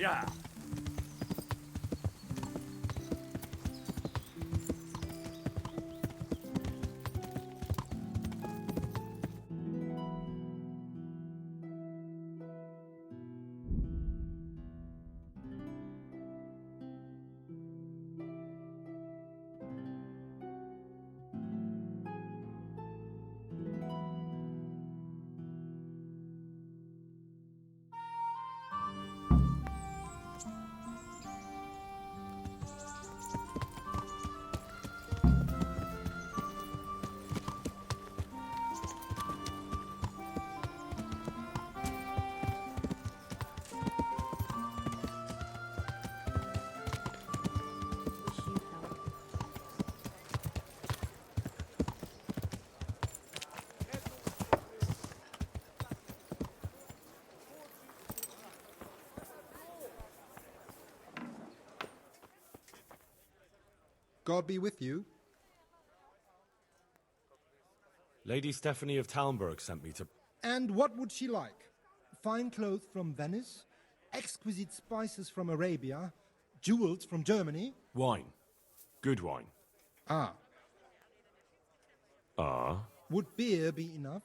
Yeah. God be with you. Lady Stephanie of Talmberg sent me to... And what would she like? Fine clothes from Venice, exquisite spices from Arabia, jewels from Germany. Wine. Good wine. Ah. Ah? Would beer be enough?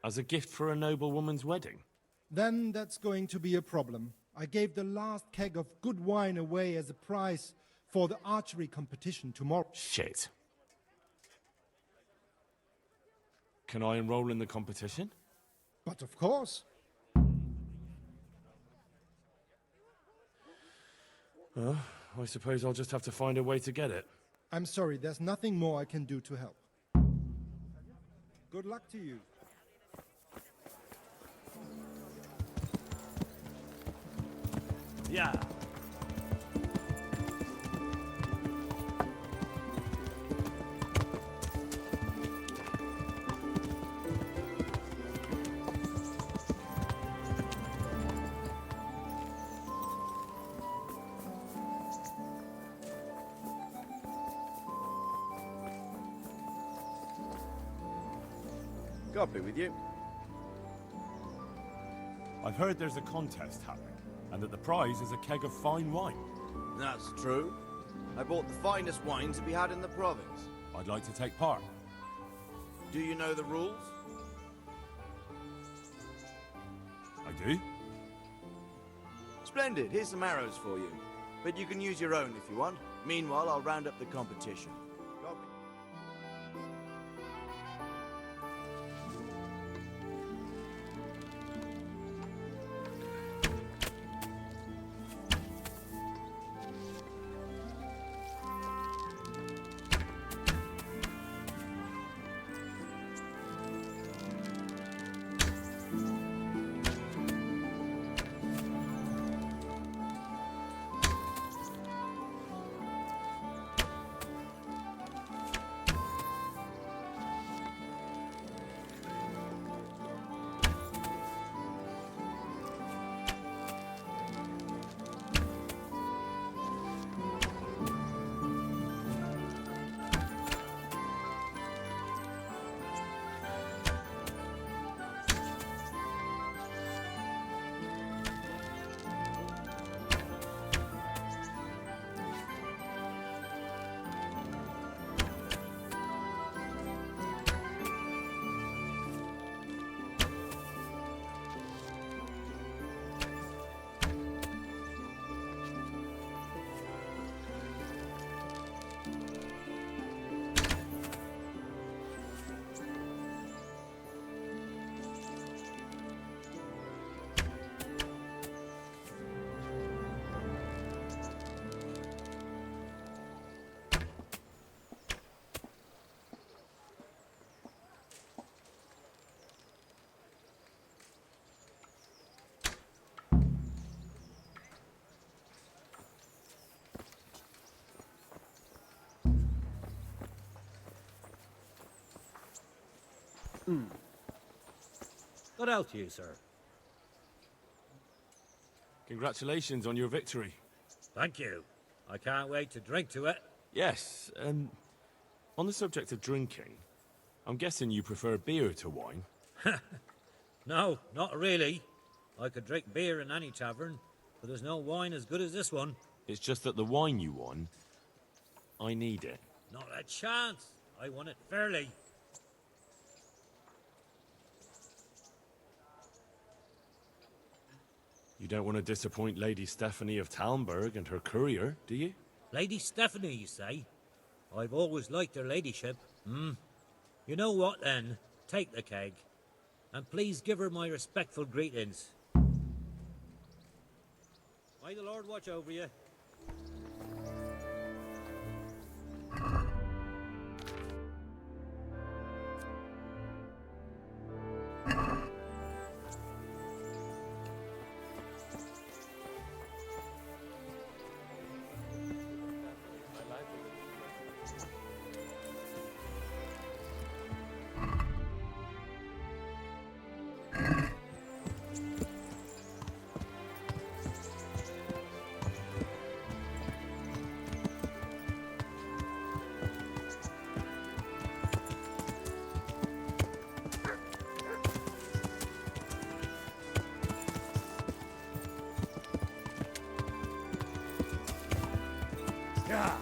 As a gift for a noble woman's wedding? Then that's going to be a problem. I gave the last keg of good wine away as a prize for the archery competition tomorrow. Shit. Can I enroll in the competition? But of course. I suppose I'll just have to find a way to get it. I'm sorry, there's nothing more I can do to help. Good luck to you. Yeah. God be with you. I've heard there's a contest happening, and that the prize is a keg of fine wine. That's true. I bought the finest wine to be had in the province. I'd like to take part. Do you know the rules? I do? Splendid. Here's some arrows for you. But you can use your own if you want. Meanwhile, I'll round up the competition. God be- Good health to you, sir. Congratulations on your victory. Thank you. I can't wait to drink to it. Yes, on the subject of drinking, I'm guessing you prefer beer to wine? No, not really. I could drink beer in any tavern, but there's no wine as good as this one. It's just that the wine you won, I need it. Not a chance. I won it fairly. You don't want to disappoint Lady Stephanie of Talmberg and her courier, do you? Lady Stephanie, you say? I've always liked her ladyship. You know what, then? Take the keg. And please give her my respectful greetings. May the Lord watch over you. Yeah.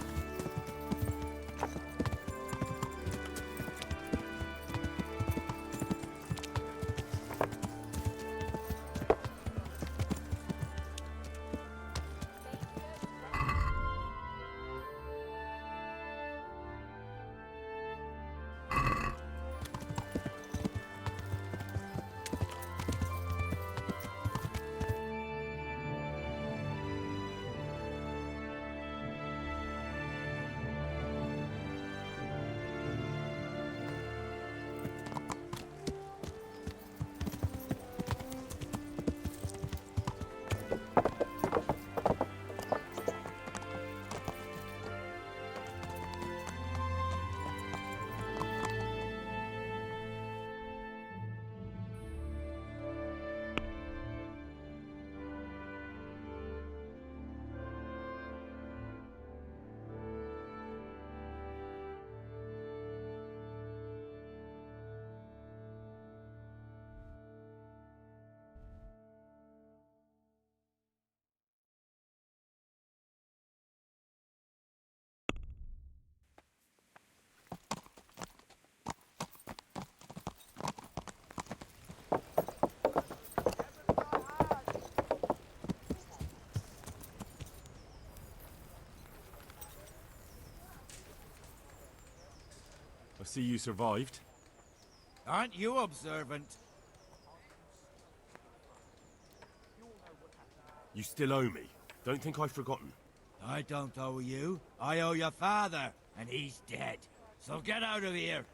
I see you survived. Aren't you observant? You still owe me. Don't think I've forgotten. I don't owe you. I owe your father, and he's dead. So get out of here.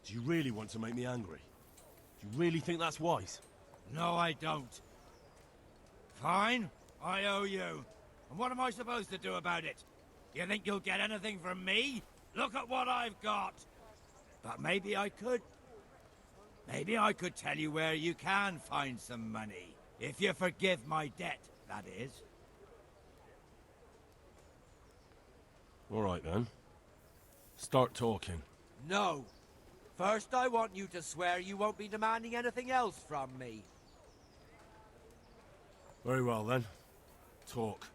Do you really want to make me angry? Do you really think that's wise? No, I don't. Fine, I owe you. And what am I supposed to do about it? You think you'll get anything from me? Look at what I've got. But maybe I could. Maybe I could tell you where you can find some money. If you forgive my debt, that is. All right, then. Start talking. No. First, I want you to swear you won't be demanding anything else from me. Very well, then. Talk.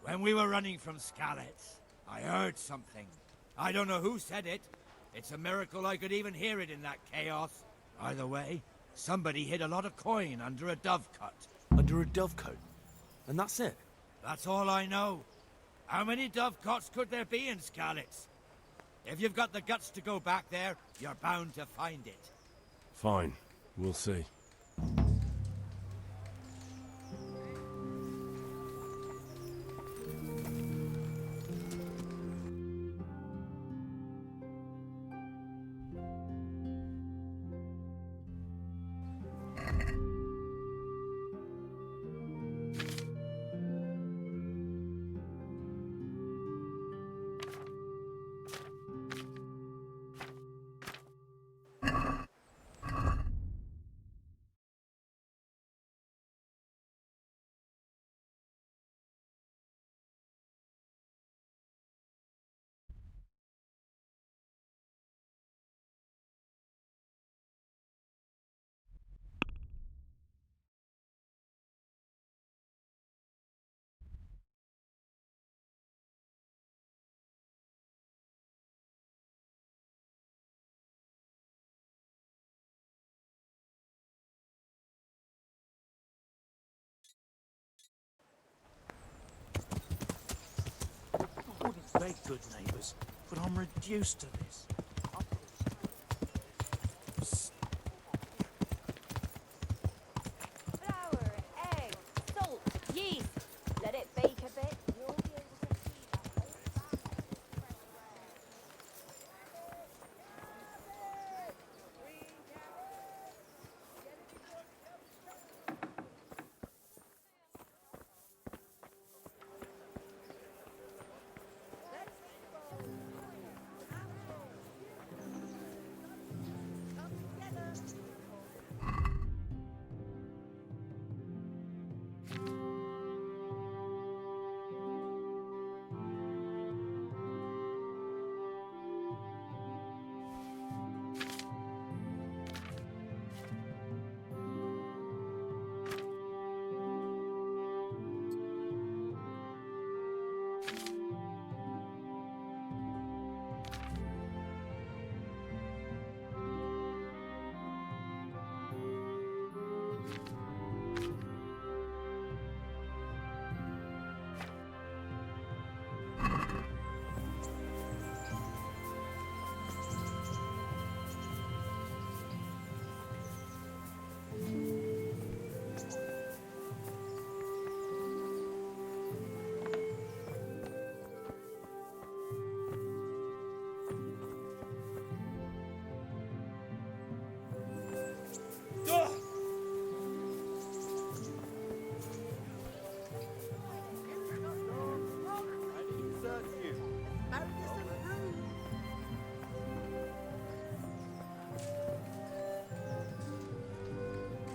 When we were running from Skalitz'i, I heard something. I don't know who said it. It's a miracle I could even hear it in that chaos. Either way, somebody hid a lot of coin under a dovecote. Under a dovecote? And that's it? That's all I know. How many dovecotes could there be in Skalitz'i? If you've got the guts to go back there, you're bound to find it. Fine. We'll see. very good neighbours, but I'm reduced to this. Flour, egg, salt, yeast. Let it bake a bit. You'll be able to see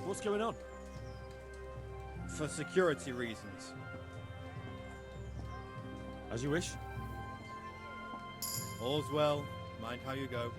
What's going on? For security reasons. As you wish. All's well. Mind how you go.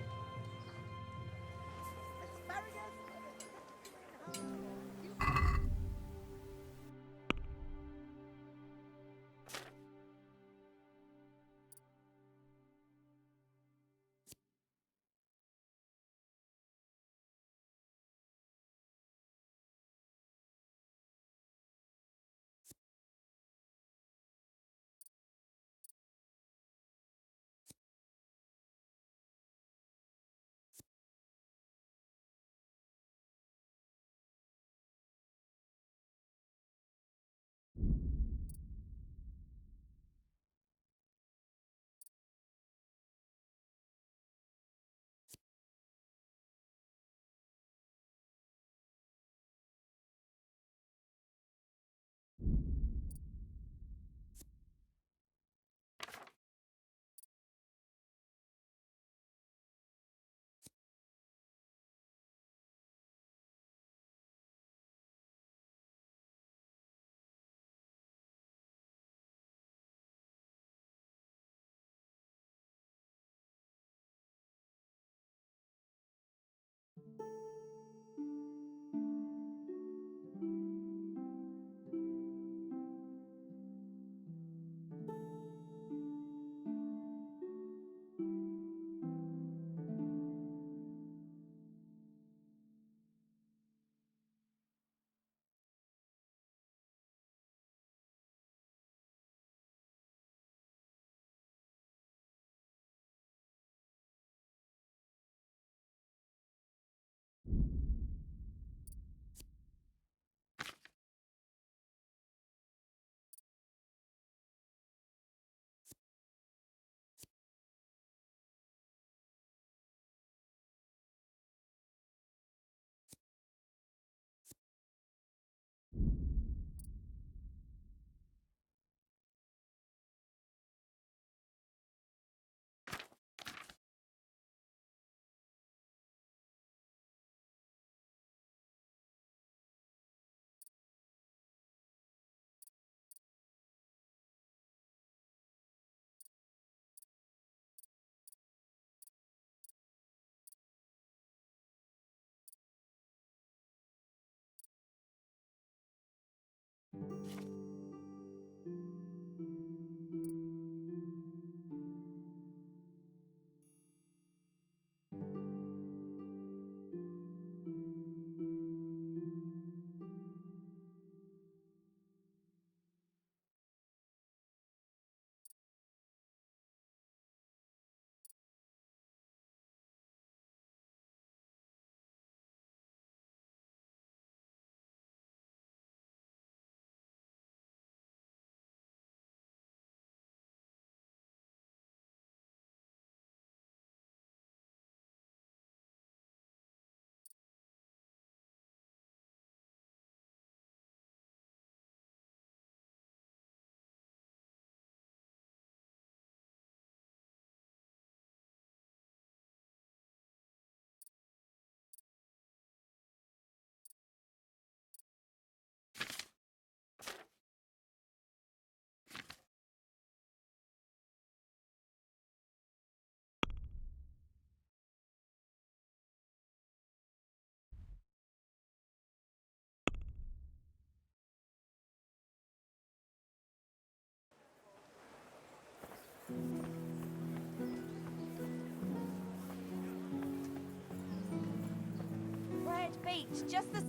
beach, just the...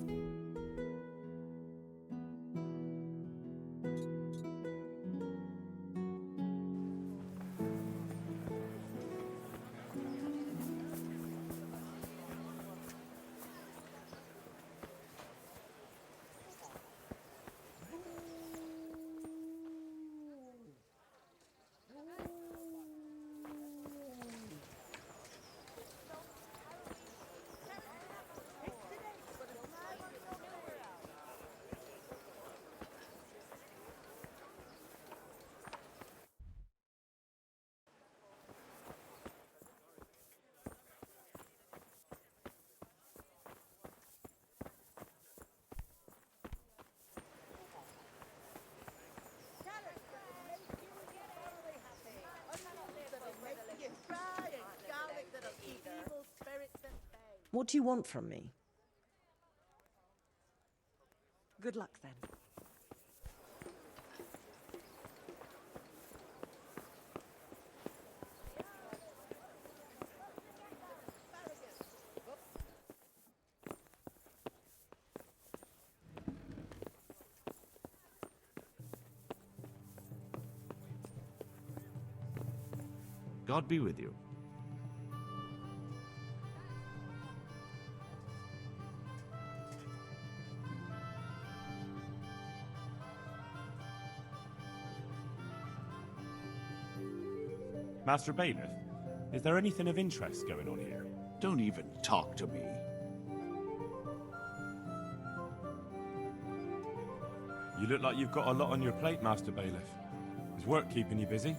What do you want from me? Good luck, then. God be with you. Master Bailiff, is there anything of interest going on here? Don't even talk to me. You look like you've got a lot on your plate, Master Bailiff. Is work keeping you busy?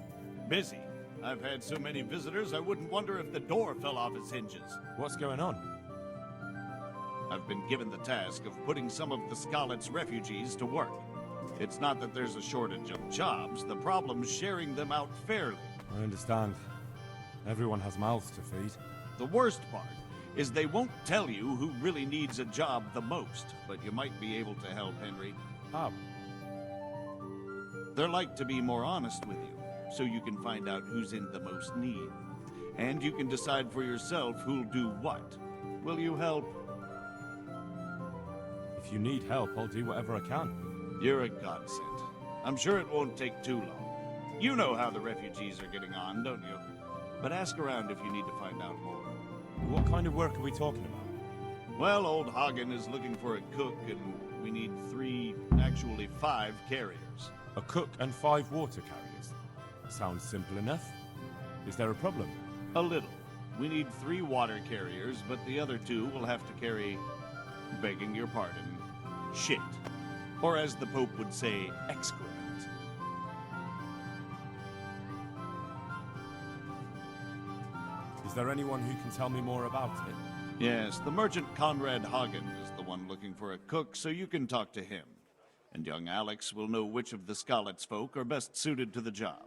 Busy? I've had so many visitors, I wouldn't wonder if the door fell off its hinges. What's going on? I've been given the task of putting some of the Skalitz'i refugees to work. It's not that there's a shortage of jobs, the problem's sharing them out fairly. I understand. Everyone has mouths to feed. The worst part is they won't tell you who really needs a job the most, but you might be able to help, Henry. How? They're like to be more honest with you, so you can find out who's in the most need. And you can decide for yourself who'll do what. Will you help? If you need help, I'll do whatever I can. You're a godsend. I'm sure it won't take too long. You know how the refugees are getting on, don't you? But ask around if you need to find out more. What kind of work are we talking about? Well, old Hagen is looking for a cook, and we need 5 carriers. A cook and 5 water carriers. Sounds simple enough. Is there a problem? A little. We need 3 water carriers, but the other 2 will have to carry, begging your pardon, shit. Or as the Pope would say, excrement. Is there anyone who can tell me more about it? Yes, the merchant Conrad Hagen is the one looking for a cook, so you can talk to him. And young Alex will know which of the Skalitz'i folk are best suited to the job.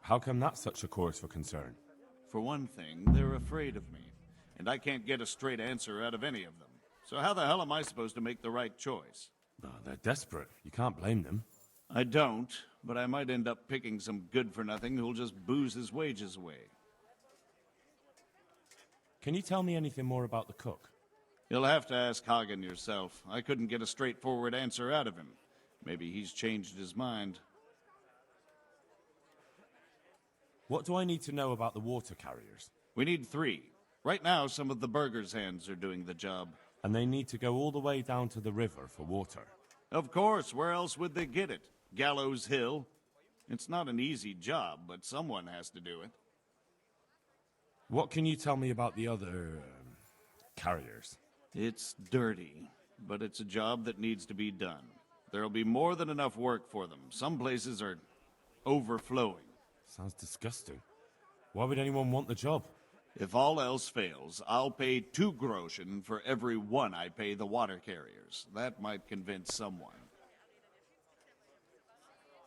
How come that's such a cause for concern? For one thing, they're afraid of me, and I can't get a straight answer out of any of them. So how the hell am I supposed to make the right choice? Oh, they're desperate. You can't blame them. I don't, but I might end up picking some good-for-nothing who'll just booze his wages away. Can you tell me anything more about the cook? You'll have to ask Hagen yourself. I couldn't get a straightforward answer out of him. Maybe he's changed his mind. What do I need to know about the water carriers? We need 3. Right now, some of the burgers' hands are doing the job. And they need to go all the way down to the river for water. Of course, where else would they get it? Gallows Hill? It's not an easy job, but someone has to do it. What can you tell me about the other carriers? It's dirty, but it's a job that needs to be done. There'll be more than enough work for them. Some places are overflowing. Sounds disgusting. Why would anyone want the job? If all else fails, I'll pay 2 groschen for every 1 I pay the water carriers. That might convince someone.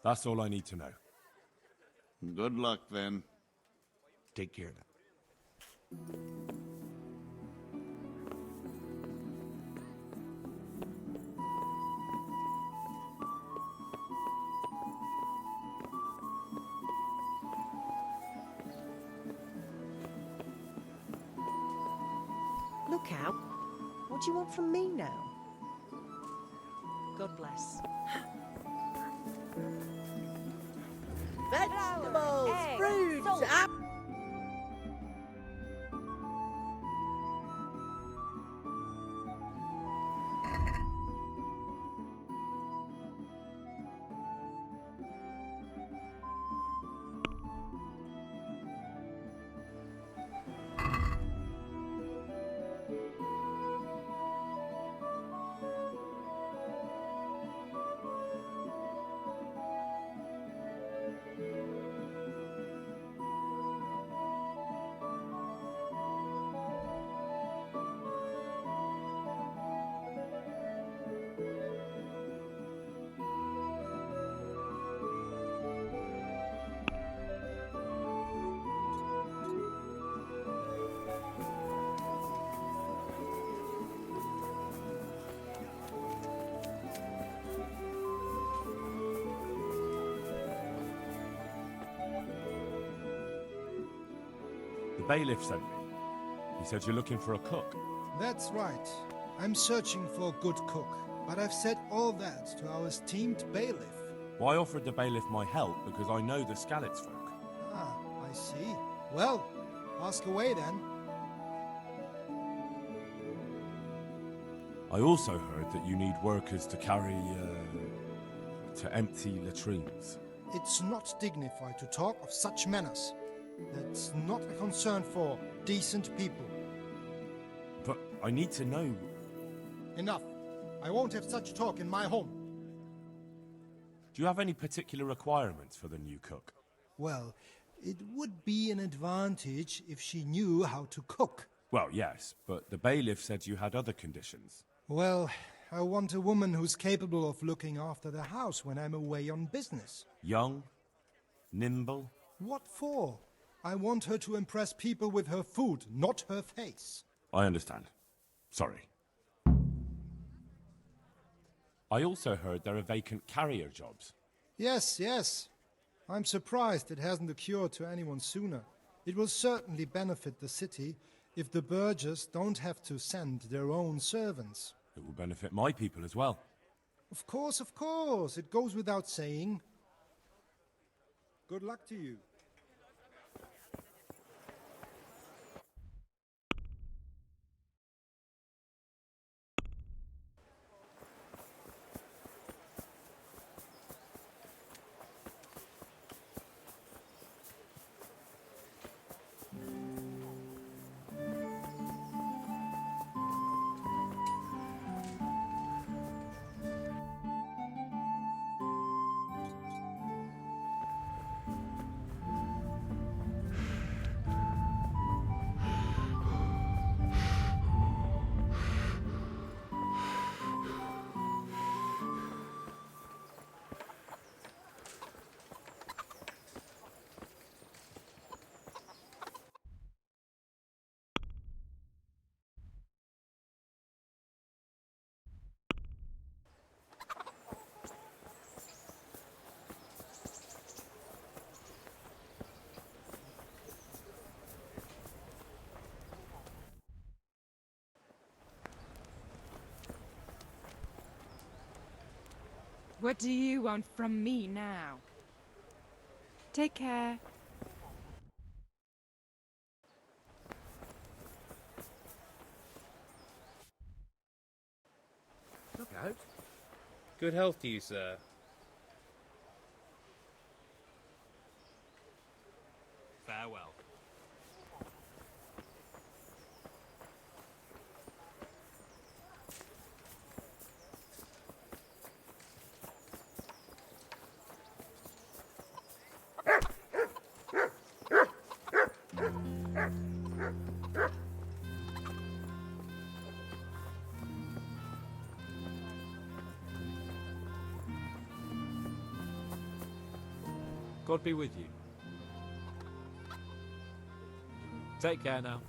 That's all I need to know. Good luck, then. Take care now. look out. What do you want from me now? God bless. Vegetables, eggs, fruits, salt. The bailiff sent me. He said you're looking for a cook. That's right. I'm searching for a good cook, but I've said all that to our esteemed bailiff. Well, I offered the bailiff my help because I know the Skalitz folk. Ah, I see. Well, ask away then. I also heard that you need workers to carry, to empty latrines. It's not dignified to talk of such manners. That's not a concern for decent people. But I need to know. Enough. I won't have such talk in my home. Do you have any particular requirements for the new cook? Well, it would be an advantage if she knew how to cook. Well, yes, but the bailiff said you had other conditions. Well, I want a woman who's capable of looking after the house when I'm away on business. Young? Nimble? What for? I want her to impress people with her food, not her face. I understand. Sorry. I also heard there are vacant carrier jobs. Yes, yes. I'm surprised it hasn't occurred to anyone sooner. It will certainly benefit the city if the burghers don't have to send their own servants. It will benefit my people as well. Of course, of course. It goes without saying. Good luck to you. What do you want from me now? Take care. Look out. Good health to you, sir. Farewell. God be with you. Take care now.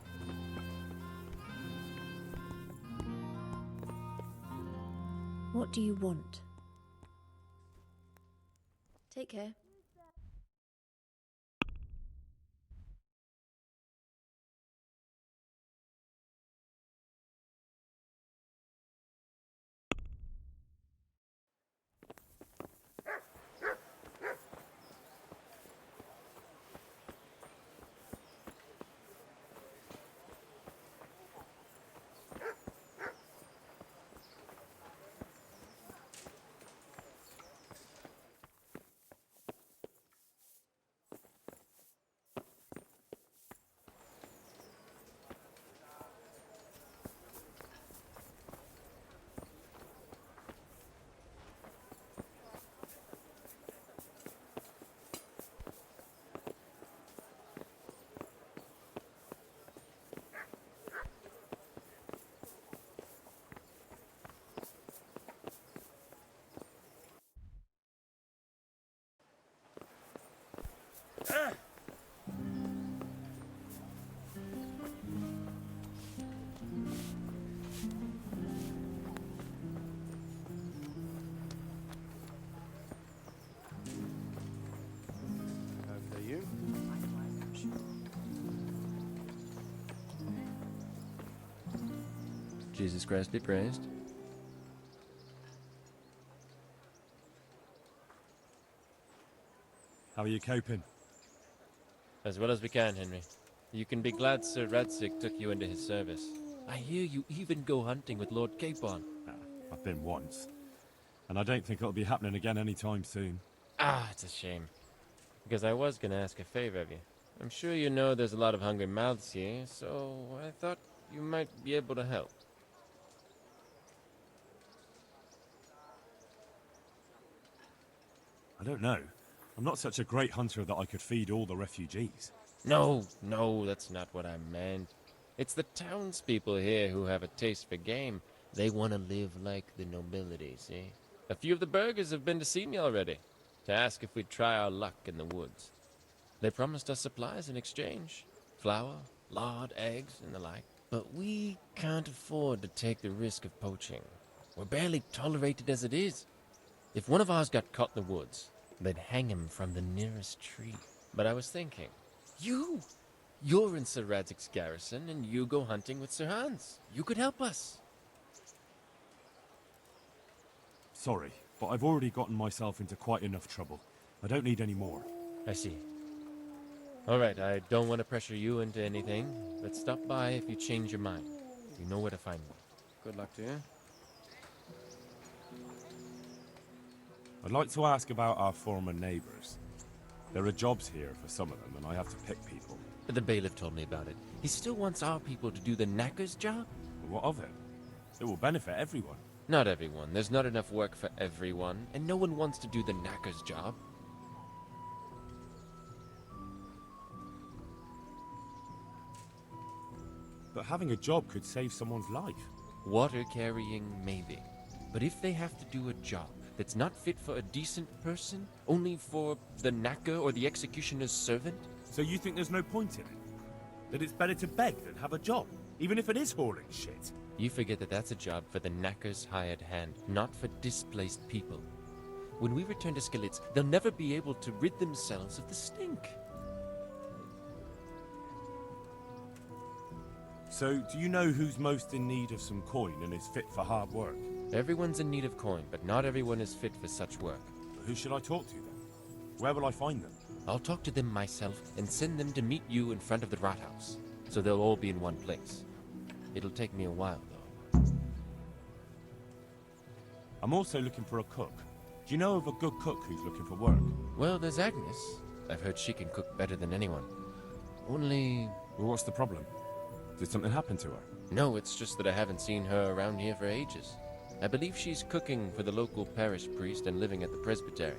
What do you want? Take care. Jesus Christ be praised. How are you coping? As well as we can, Henry. You can be glad Sir Radzig took you into his service. I hear you even go hunting with Lord Capon. I've been once. And I don't think it'll be happening again anytime soon. Ah, it's a shame. Because I was gonna ask a favor of you. I'm sure you know there's a lot of hungry mouths here, so I thought you might be able to help. I don't know. I'm not such a great hunter that I could feed all the refugees. No, that's not what I meant. It's the townspeople here who have a taste for game. They want to live like the nobility, see? A few of the burghers have been to see me already, to ask if we'd try our luck in the woods. They promised us supplies in exchange. Flour, lard, eggs, and the like. But we can't afford to take the risk of poaching. We're barely tolerated as it is. If one of ours got caught in the woods, they'd hang him from the nearest tree. But I was thinking, you're in Sir Radzig's garrison, and you go hunting with Sir Hans. You could help us. Sorry, but I've already gotten myself into quite enough trouble. I don't need any more. I see. All right, I don't want to pressure you into anything, but stop by if you change your mind. You know where to find me. Good luck to you. I'd like to ask about our former neighbours. There are jobs here for some of them, and I have to pick people. The bailiff told me about it. He still wants our people to do the knacker's job? But what of it? It will benefit everyone. Not everyone. There's not enough work for everyone, and no one wants to do the knacker's job. But having a job could save someone's life. Water carrying, maybe. But if they have to do a job that's not fit for a decent person, only for the knacker or the executioner's servant? So you think there's no point in it? That it's better to beg than have a job, even if it is hauling shit? You forget that that's a job for the knacker's hired hand, not for displaced people. When we return to Skalitz'i, they'll never be able to rid themselves of the stink. So, do you know who's most in need of some coin and is fit for hard work? Everyone's in need of coin, but not everyone is fit for such work. Who should I talk to then? Where will I find them? I'll talk to them myself and send them to meet you in front of the Rathaus, so they'll all be in one place. It'll take me a while, though. I'm also looking for a cook. Do you know of a good cook who's looking for work? Well, there's Agnes. I've heard she can cook better than anyone. Only... Well, what's the problem? Did something happen to her? No, it's just that I haven't seen her around here for ages. I believe she's cooking for the local parish priest and living at the presbytery.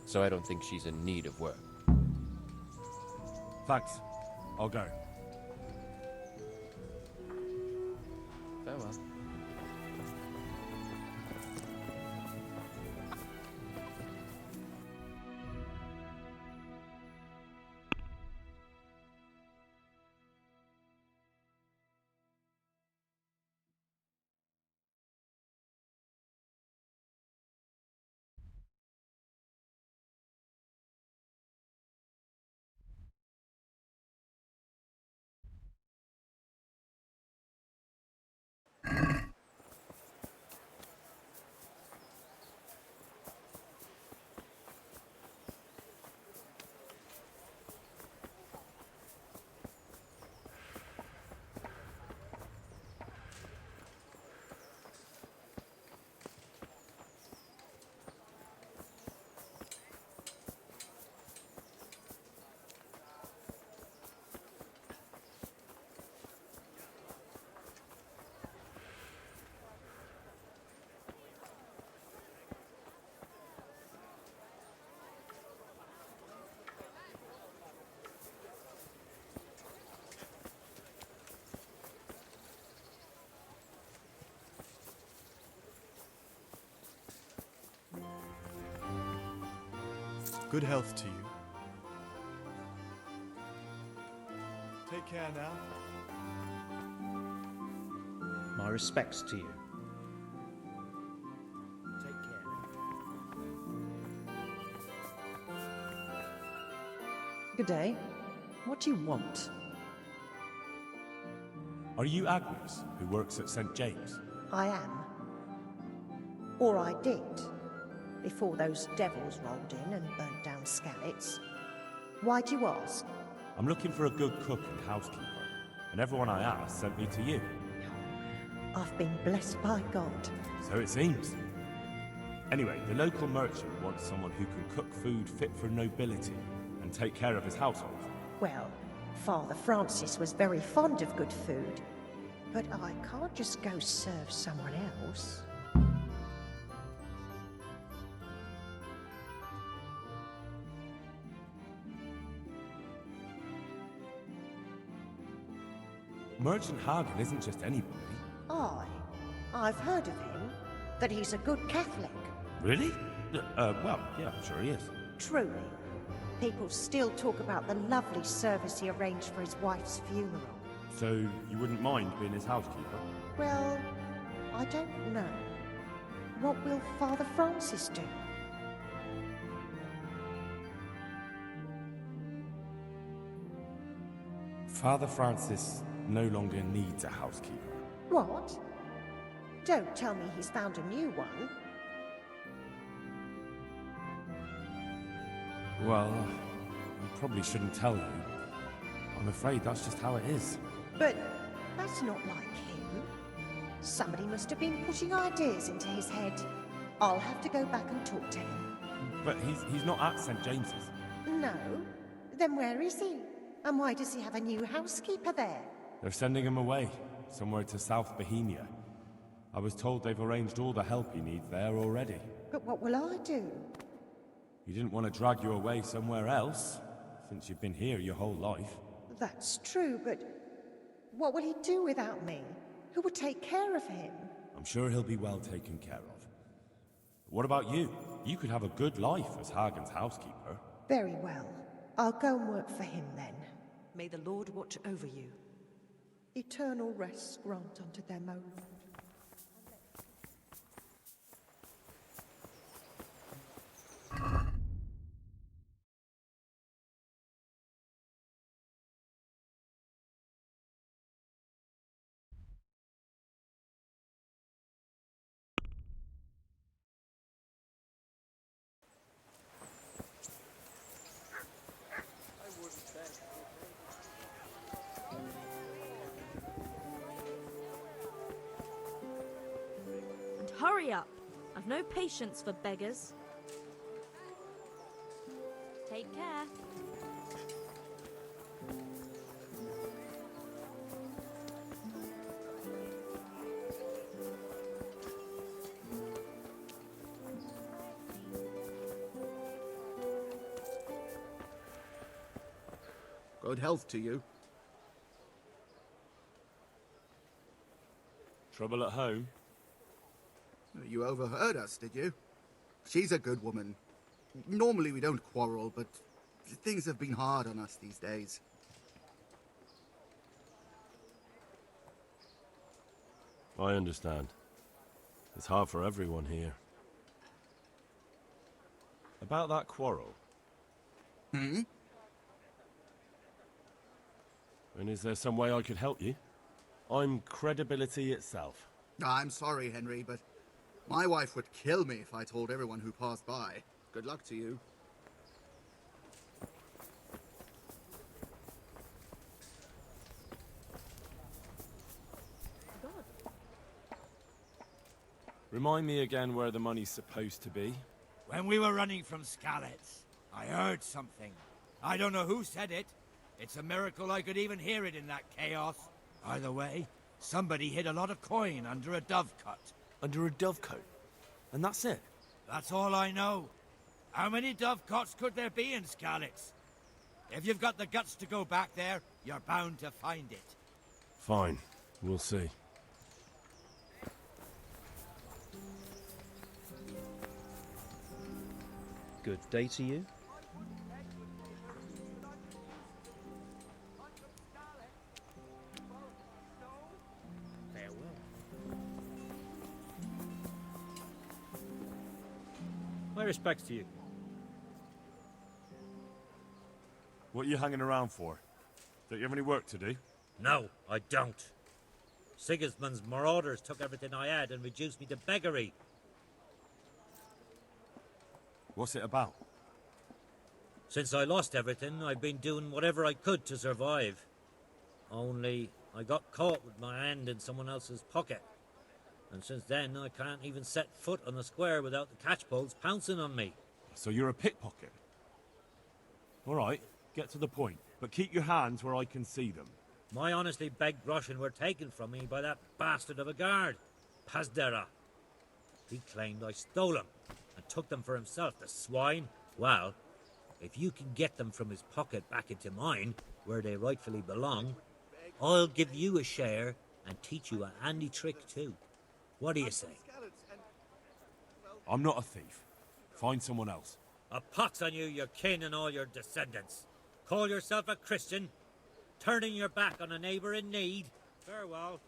So I don't think she's in need of work. Thanks. I'll go. Farewell. Good health to you. Take care now. My respects to you. Take care. Good day. What do you want? Are you Agnes, who works at St. James? I am. Or I did, before those devils rolled in and burnt down Skalitz'i. Why'd you ask? I'm looking for a good cook and housekeeper, and everyone I asked sent me to you. I've been blessed by God. So it seems. Anyway, the local merchant wants someone who can cook food fit for nobility and take care of his household. Well, Father Francis was very fond of good food, but I can't just go serve someone else. Merchant Hagen isn't just anybody. I've heard of him, that he's a good Catholic. Really? Well, yeah, I'm sure he is. Truly. People still talk about the lovely service he arranged for his wife's funeral. So you wouldn't mind being his housekeeper? Well, I don't know. What will Father Francis do? Father Francis no longer needs a housekeeper. What? Don't tell me he's found a new one. Well, I probably shouldn't tell you. I'm afraid that's just how it is. But that's not like him. Somebody must have been putting ideas into his head. I'll have to go back and talk to him. But he's not at St. James's. No? Then where is he? And why does he have a new housekeeper there? They're sending him away, somewhere to South Bohemia. I was told they've arranged all the help he needs there already. But what will I do? You didn't want to drag you away somewhere else, since you've been here your whole life. That's true, but what will he do without me? Who will take care of him? I'm sure he'll be well taken care of. But what about you? You could have a good life as Hagen's housekeeper. Very well. I'll go and work for him then. May the Lord watch over you. Eternal rest grant unto them, O Lord. Hurry up! I've no patience for beggars. Take care. Good health to you. Trouble at home? You overheard us, did you? She's a good woman. Normally we don't quarrel, but things have been hard on us these days. I understand. It's hard for everyone here. About that quarrel. Hmm? And is there some way I could help you? I'm credibility itself. I'm sorry, Henry, but my wife would kill me if I told everyone who passed by. Good luck to you. Remind me again where the money's supposed to be. When we were running from Skalitz'i, I heard something. I don't know who said it. It's a miracle I could even hear it in that chaos. Either way, somebody hid a lot of coin under a dovecote. Under a dovecote? And that's it? That's all I know. How many dovecotes could there be in Skalitz'i? If you've got the guts to go back there, you're bound to find it. Fine. We'll see. Good day to you. My respects to you. What are you hanging around for? Don't you have any work to do? No, I don't. Sigismund's marauders took everything I had and reduced me to beggary. What's it about? Since I lost everything, I've been doing whatever I could to survive. Only, I got caught with my hand in someone else's pocket. And since then, I can't even set foot on the square without the catchpoles pouncing on me. So you're a pickpocket? All right, get to the point. But keep your hands where I can see them. My honestly begged groschen were taken from me by that bastard of a guard, Pazdera. He claimed I stole them and took them for himself, the swine. Well, if you can get them from his pocket back into mine, where they rightfully belong, I'll give you a share and teach you a handy trick too. What do you say? I'm not a thief. Find someone else. A pox on you, your kin and all your descendants. Call yourself a Christian, turning your back on a neighbour in need. Farewell.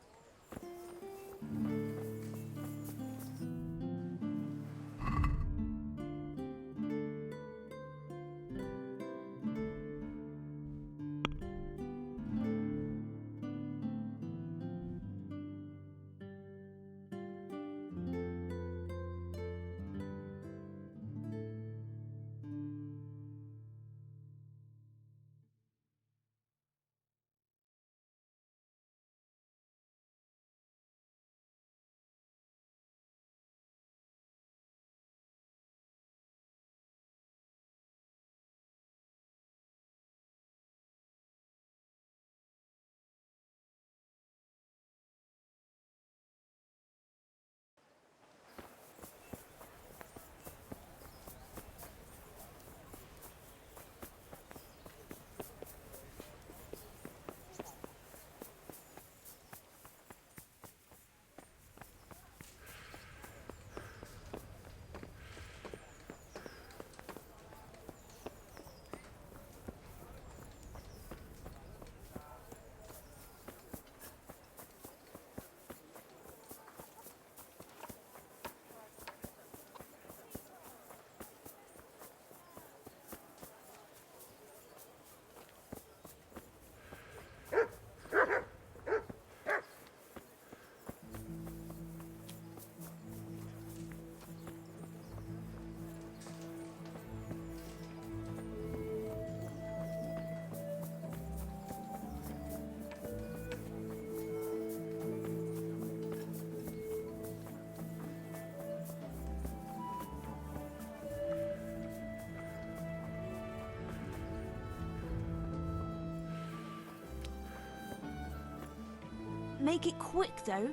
Make it quick, though.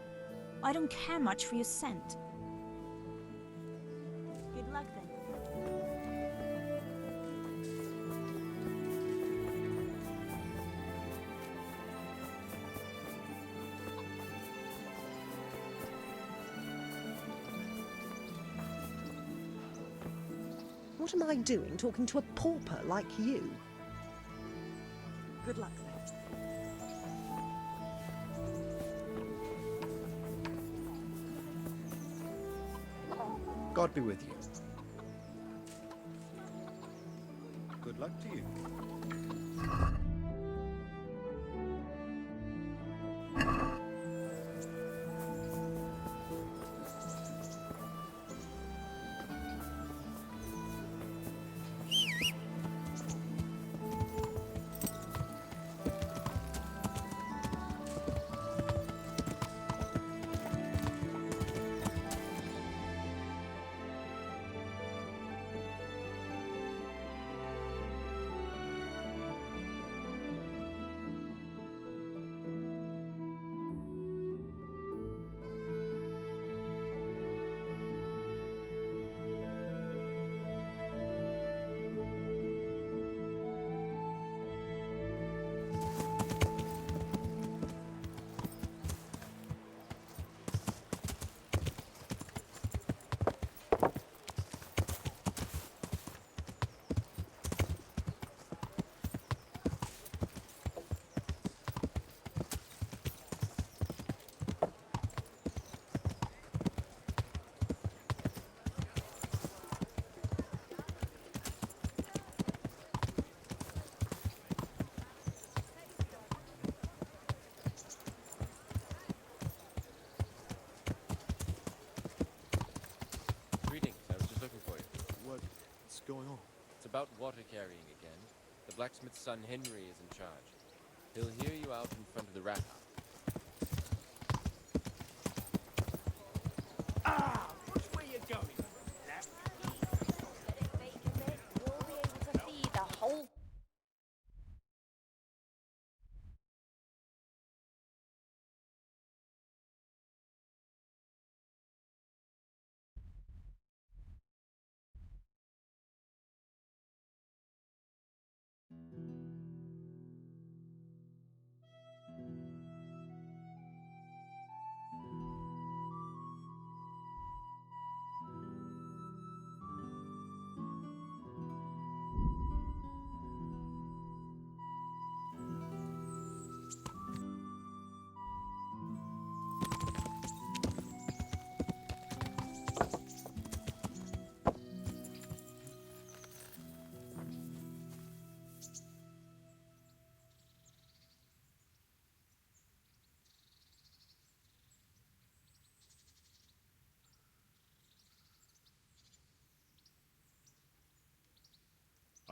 I don't care much for your scent. Good luck, then. What am I doing talking to a pauper like you? Good luck, then. God be with you. Good luck to you. going on? It's about water carrying again. The blacksmith's son Henry is in charge. He'll hear you out in front of the Rattay'a. Which way you going? Left? Let it bake a bit. You'll be able to feed the whole.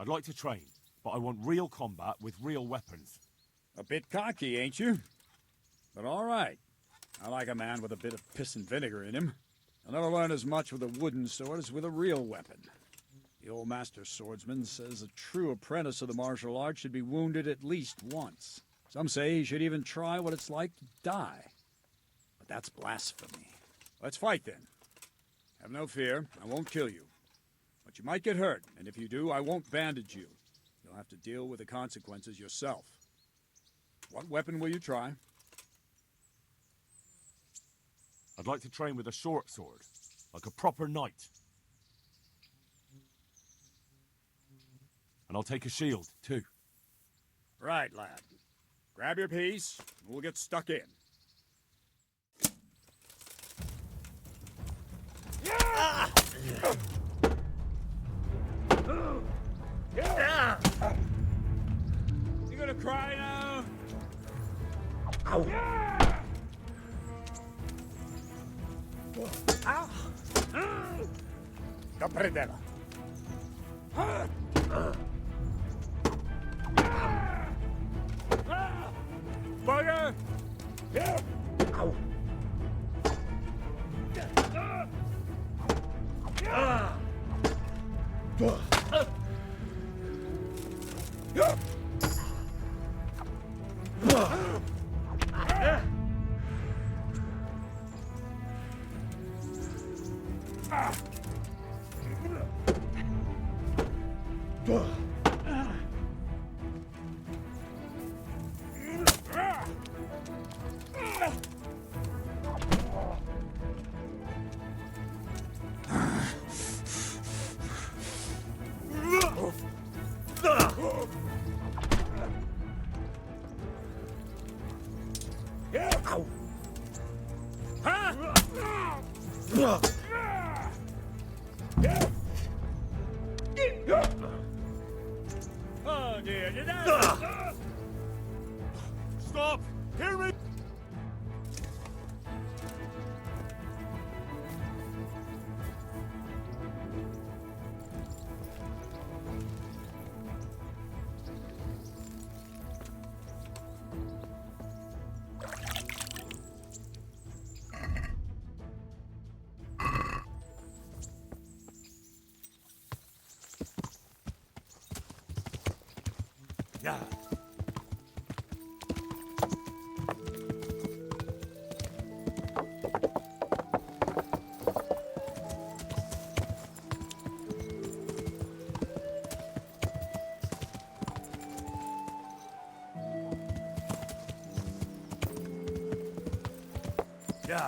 I'd like to train, but I want real combat with real weapons. A bit cocky, ain't you? But all right. I like a man with a bit of piss and vinegar in him. I'll never learn as much with a wooden sword as with a real weapon. The old master swordsman says a true apprentice of the martial art should be wounded at least once. Some say he should even try what it's like to die. But that's blasphemy. Let's fight then. Have no fear, I won't kill you. But you might get hurt, and if you do, I won't bandage you. You'll have to deal with the consequences yourself. What weapon will you try? I'd like to train with a short sword, like a proper knight. And I'll take a shield, too. Right, lad. Grab your piece, and we'll get stuck in. You gonna cry now? Ow. Capredella. Bugger! Ow. Oh dear, did that... Stop! Hear me! Yeah. Yeah.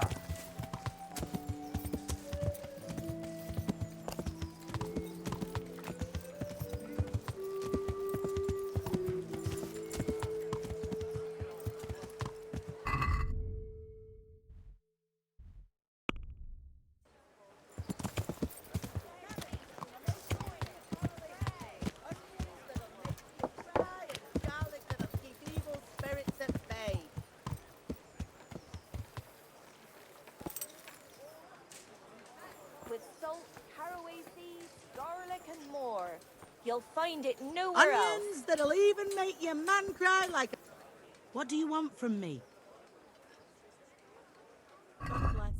With salt, caraway seeds, garlic, and more. You'll find it nowhere else. Onions that'll even make your man cry like... What do you want from me? God bless.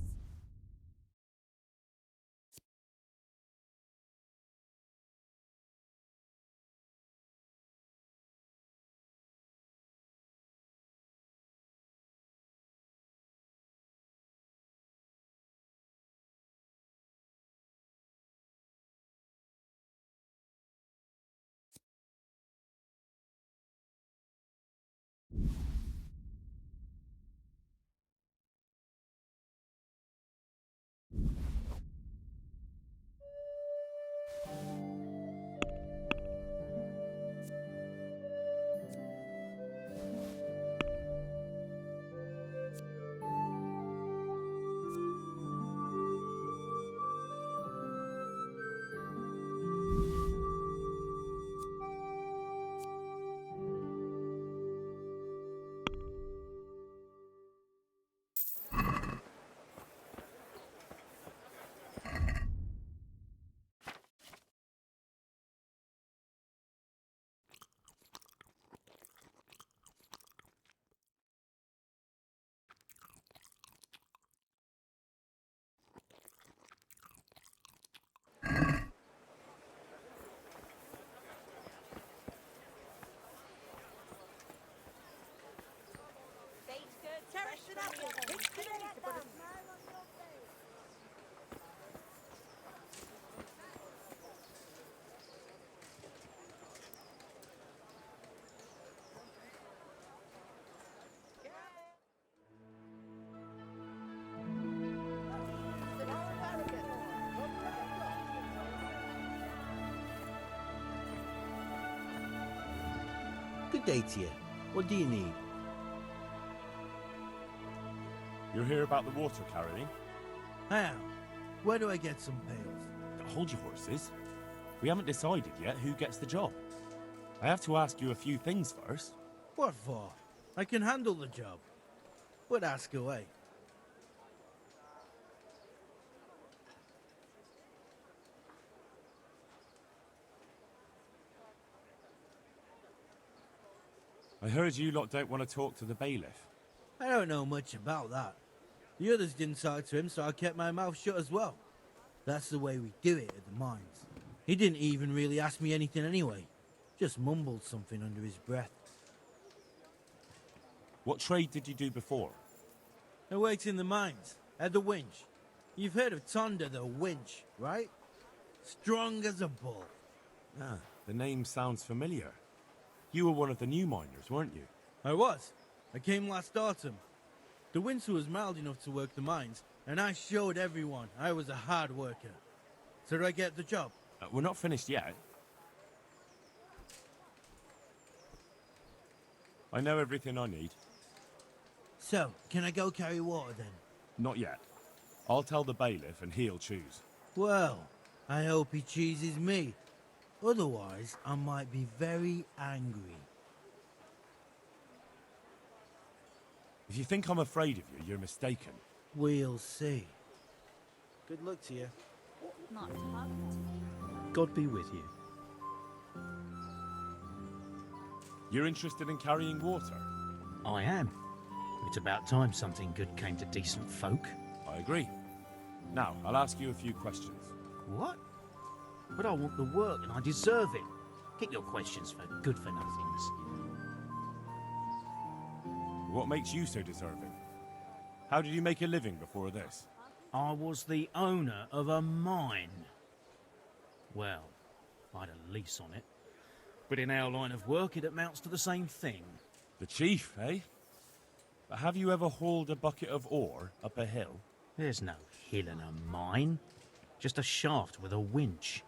Good day to you. What do you need? You're here about the water carrying? How? Where do I get some pails? Hold your horses. We haven't decided yet who gets the job. I have to ask you a few things first. What for? I can handle the job. But ask away. I heard you lot don't want to talk to the bailiff. I don't know much about that. The others didn't talk to him, so I kept my mouth shut as well. That's the way we do it at the mines. He didn't even really ask me anything anyway. Just mumbled something under his breath. What trade did you do before? I worked in the mines, at the winch. You've heard of Tonda the winch, right? Strong as a bull. Ah, the name sounds familiar. You were one of the new miners, weren't you? I was. I came last autumn. The winter was mild enough to work the mines, and I showed everyone I was a hard worker. So did I get the job? We're not finished yet. I know everything I need. So, can I go carry water then? Not yet. I'll tell the bailiff and he'll choose. Well, I hope he chooses me. Otherwise, I might be very angry. If you think I'm afraid of you, you're mistaken. We'll see. Good luck to you. Not talking God be with you. You're interested in carrying water? I am. It's about time something good came to decent folk. I agree. Now, I'll ask you a few questions. What? But I want the work and I deserve it. Keep your questions for good-for-nothings. What makes you so deserving? How did you make a living before this? I was the owner of a mine. Well, I had a lease on it. But in our line of work, it amounts to the same thing. The chief, eh? But have you ever hauled a bucket of ore up a hill? There's no hill in a mine. Just a shaft with a winch.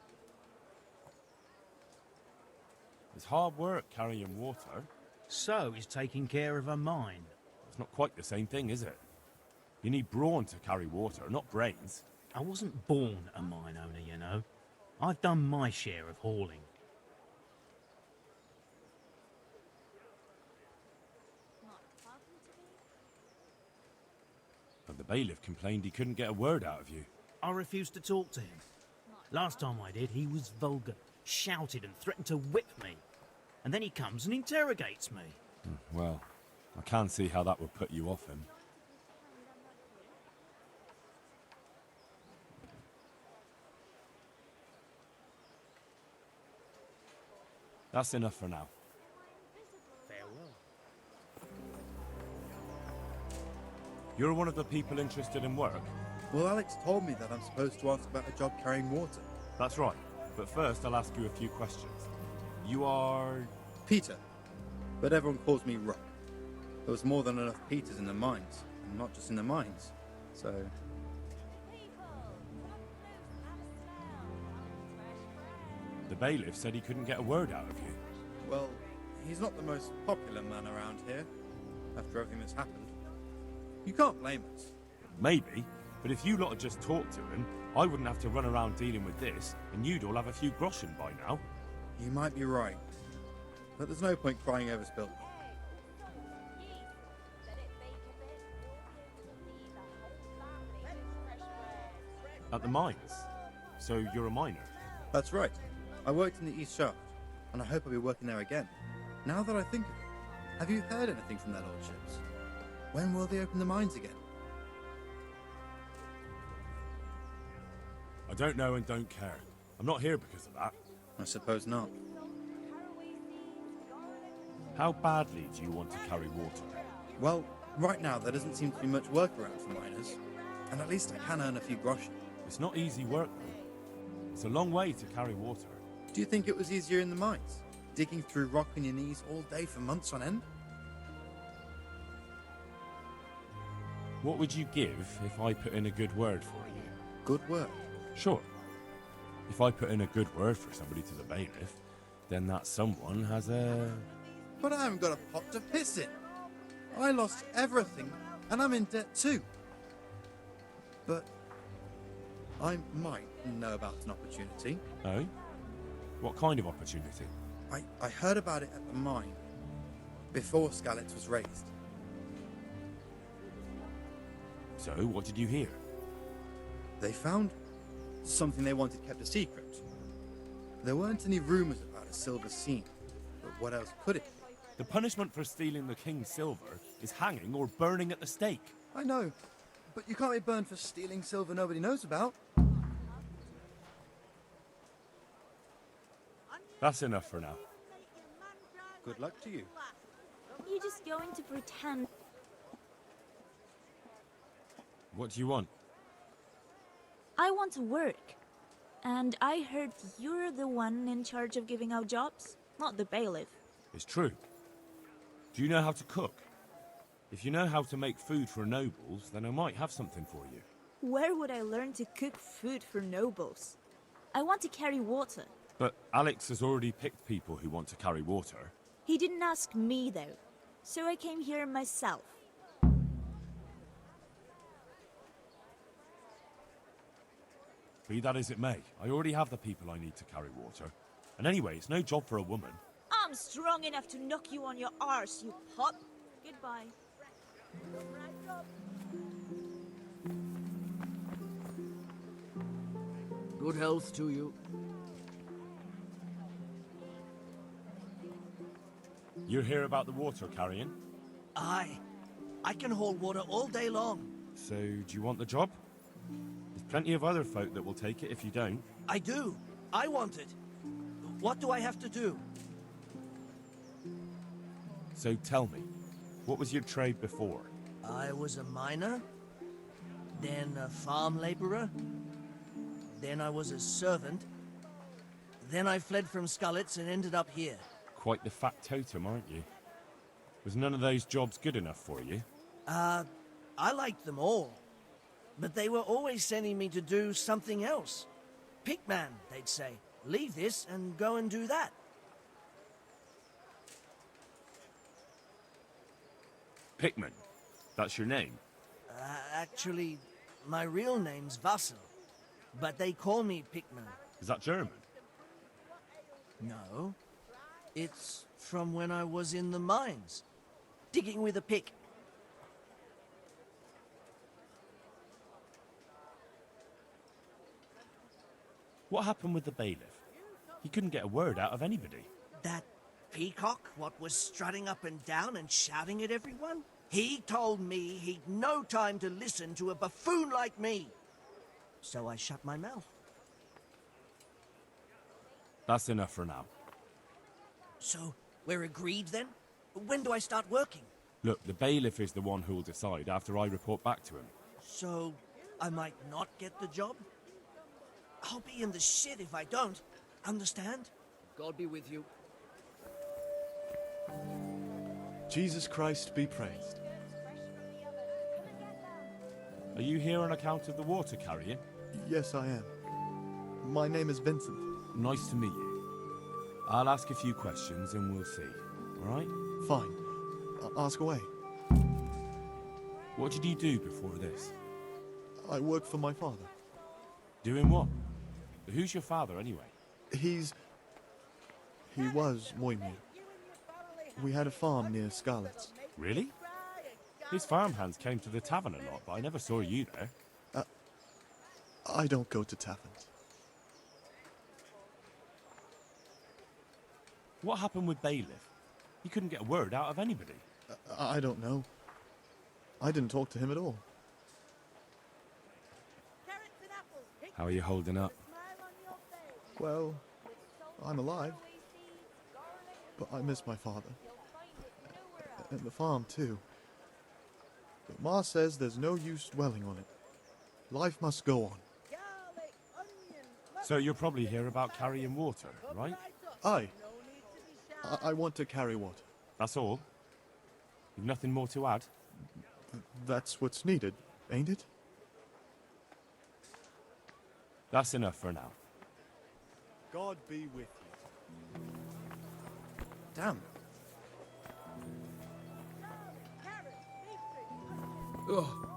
It's hard work carrying water. So is taking care of a mine. It's not quite the same thing, is it? You need brawn to carry water, not brains. I wasn't born a mine owner, you know. I've done my share of hauling. And the bailiff complained he couldn't get a word out of you. I refused to talk to him. Last time I did, he was vulgar, shouted and threatened to whip me. And then he comes and interrogates me. Well, I can see how that would put you off him. That's enough for now. Farewell. You're one of the people interested in work? Well, Alex told me that I'm supposed to ask about a job carrying water. That's right. But first, I'll ask you a few questions. You are... Peter. But everyone calls me Rock. There was more than enough Peters in the mines. And not just in the mines. So... The bailiff said he couldn't get a word out of you. Well, he's not the most popular man around here. After everything that's happened. You can't blame us. Maybe. But if you lot had just talked to him, I wouldn't have to run around dealing with this, and you'd all have a few groschen by now. You might be right. But there's no point crying over spilled milk. At the mines? So you're a miner? That's right. I worked in the East Shaft, and I hope I'll be working there again. Now that I think of it, have you heard anything from their lordships? When will they open the mines again? I don't know and don't care. I'm not here because of that. I suppose not. How badly do you want to carry water? Well, right now there doesn't seem to be much work around for miners, and at least I can earn a few groschen. It's not easy work, though. It's a long way to carry water. Do you think it was easier in the mines? Digging through rock on your knees all day for months on end? What would you give if I put in a good word for you? Good word? Sure. If I put in a good word for somebody to the bailiff, then that someone has a... But I haven't got a pot to piss in. I lost everything, and I'm in debt too. But I might know about an opportunity. Oh? What kind of opportunity? I heard about it at the mine, before Skalitz'i was raised. So, what did you hear? They found something they wanted kept a secret. There weren't any rumors about a silver scene, but what else could it be? The punishment for stealing the king's silver is hanging or burning at the stake. I know, but you can't be burned for stealing silver nobody knows about. That's enough for now. Good luck to you. You're just going to pretend. What do you want? I want to work. And I heard you're the one in charge of giving out jobs, not the bailiff. It's true. Do you know how to cook? If you know how to make food for nobles, then I might have something for you. Where would I learn to cook food for nobles? I want to carry water. But Alex has already picked people who want to carry water. He didn't ask me, though. So I came here myself. Be that as it may, I already have the people I need to carry water. And anyway, it's no job for a woman. I'm strong enough to knock you on your arse, you pup. Goodbye. Good health to you. You hear about the water carrying? Aye. I can hold water all day long. So, do you want the job? There's plenty of other folk that will take it if you don't. I do. I want it. What do I have to do? So tell me, what was your trade before? I was a miner, then a farm laborer, then I was a servant, then I fled from Skalitz'i and ended up here. Quite the fat totem, aren't you? Was none of those jobs good enough for you? I liked them all. But they were always sending me to do something else. Pickman, they'd say. Leave this and go and do that. Pickman? That's your name? Actually, my real name's Vassal. But they call me Pickman. Is that German? No. It's from when I was in the mines. Digging with a pick. What happened with the bailiff? He couldn't get a word out of anybody. That peacock what was strutting up and down and shouting at everyone? He told me he'd no time to listen to a buffoon like me. So I shut my mouth. That's enough for now. So we're agreed then? When do I start working? Look, the bailiff is the one who'll decide after I report back to him. So I might not get the job? I'll be in the shit if I don't. Understand? God be with you. Jesus Christ be praised. Are you here on account of the water carrying? Yes, I am. My name is Vincent. Nice to meet you. I'll ask a few questions and we'll see, all right? Fine. Ask away. What did you do before this? I work for my father. Doing what? Who's your father, anyway? He was Bohemya'nın. We had a farm near Skalitz'i. Really? His farmhands came to the tavern a lot, but I never saw you there. I don't go to taverns. What happened with bailiff? He couldn't get a word out of anybody. I don't know. I didn't talk to him at all. How are you holding up? Well, I'm alive. But I miss my father. And the farm, too. But Ma says there's no use dwelling on it. Life must go on. So you're probably here about carrying water, right? Aye. I want to carry water. That's all? You've nothing more to add? That's what's needed, ain't it? That's enough for now. God be with you. Damn. Ugh.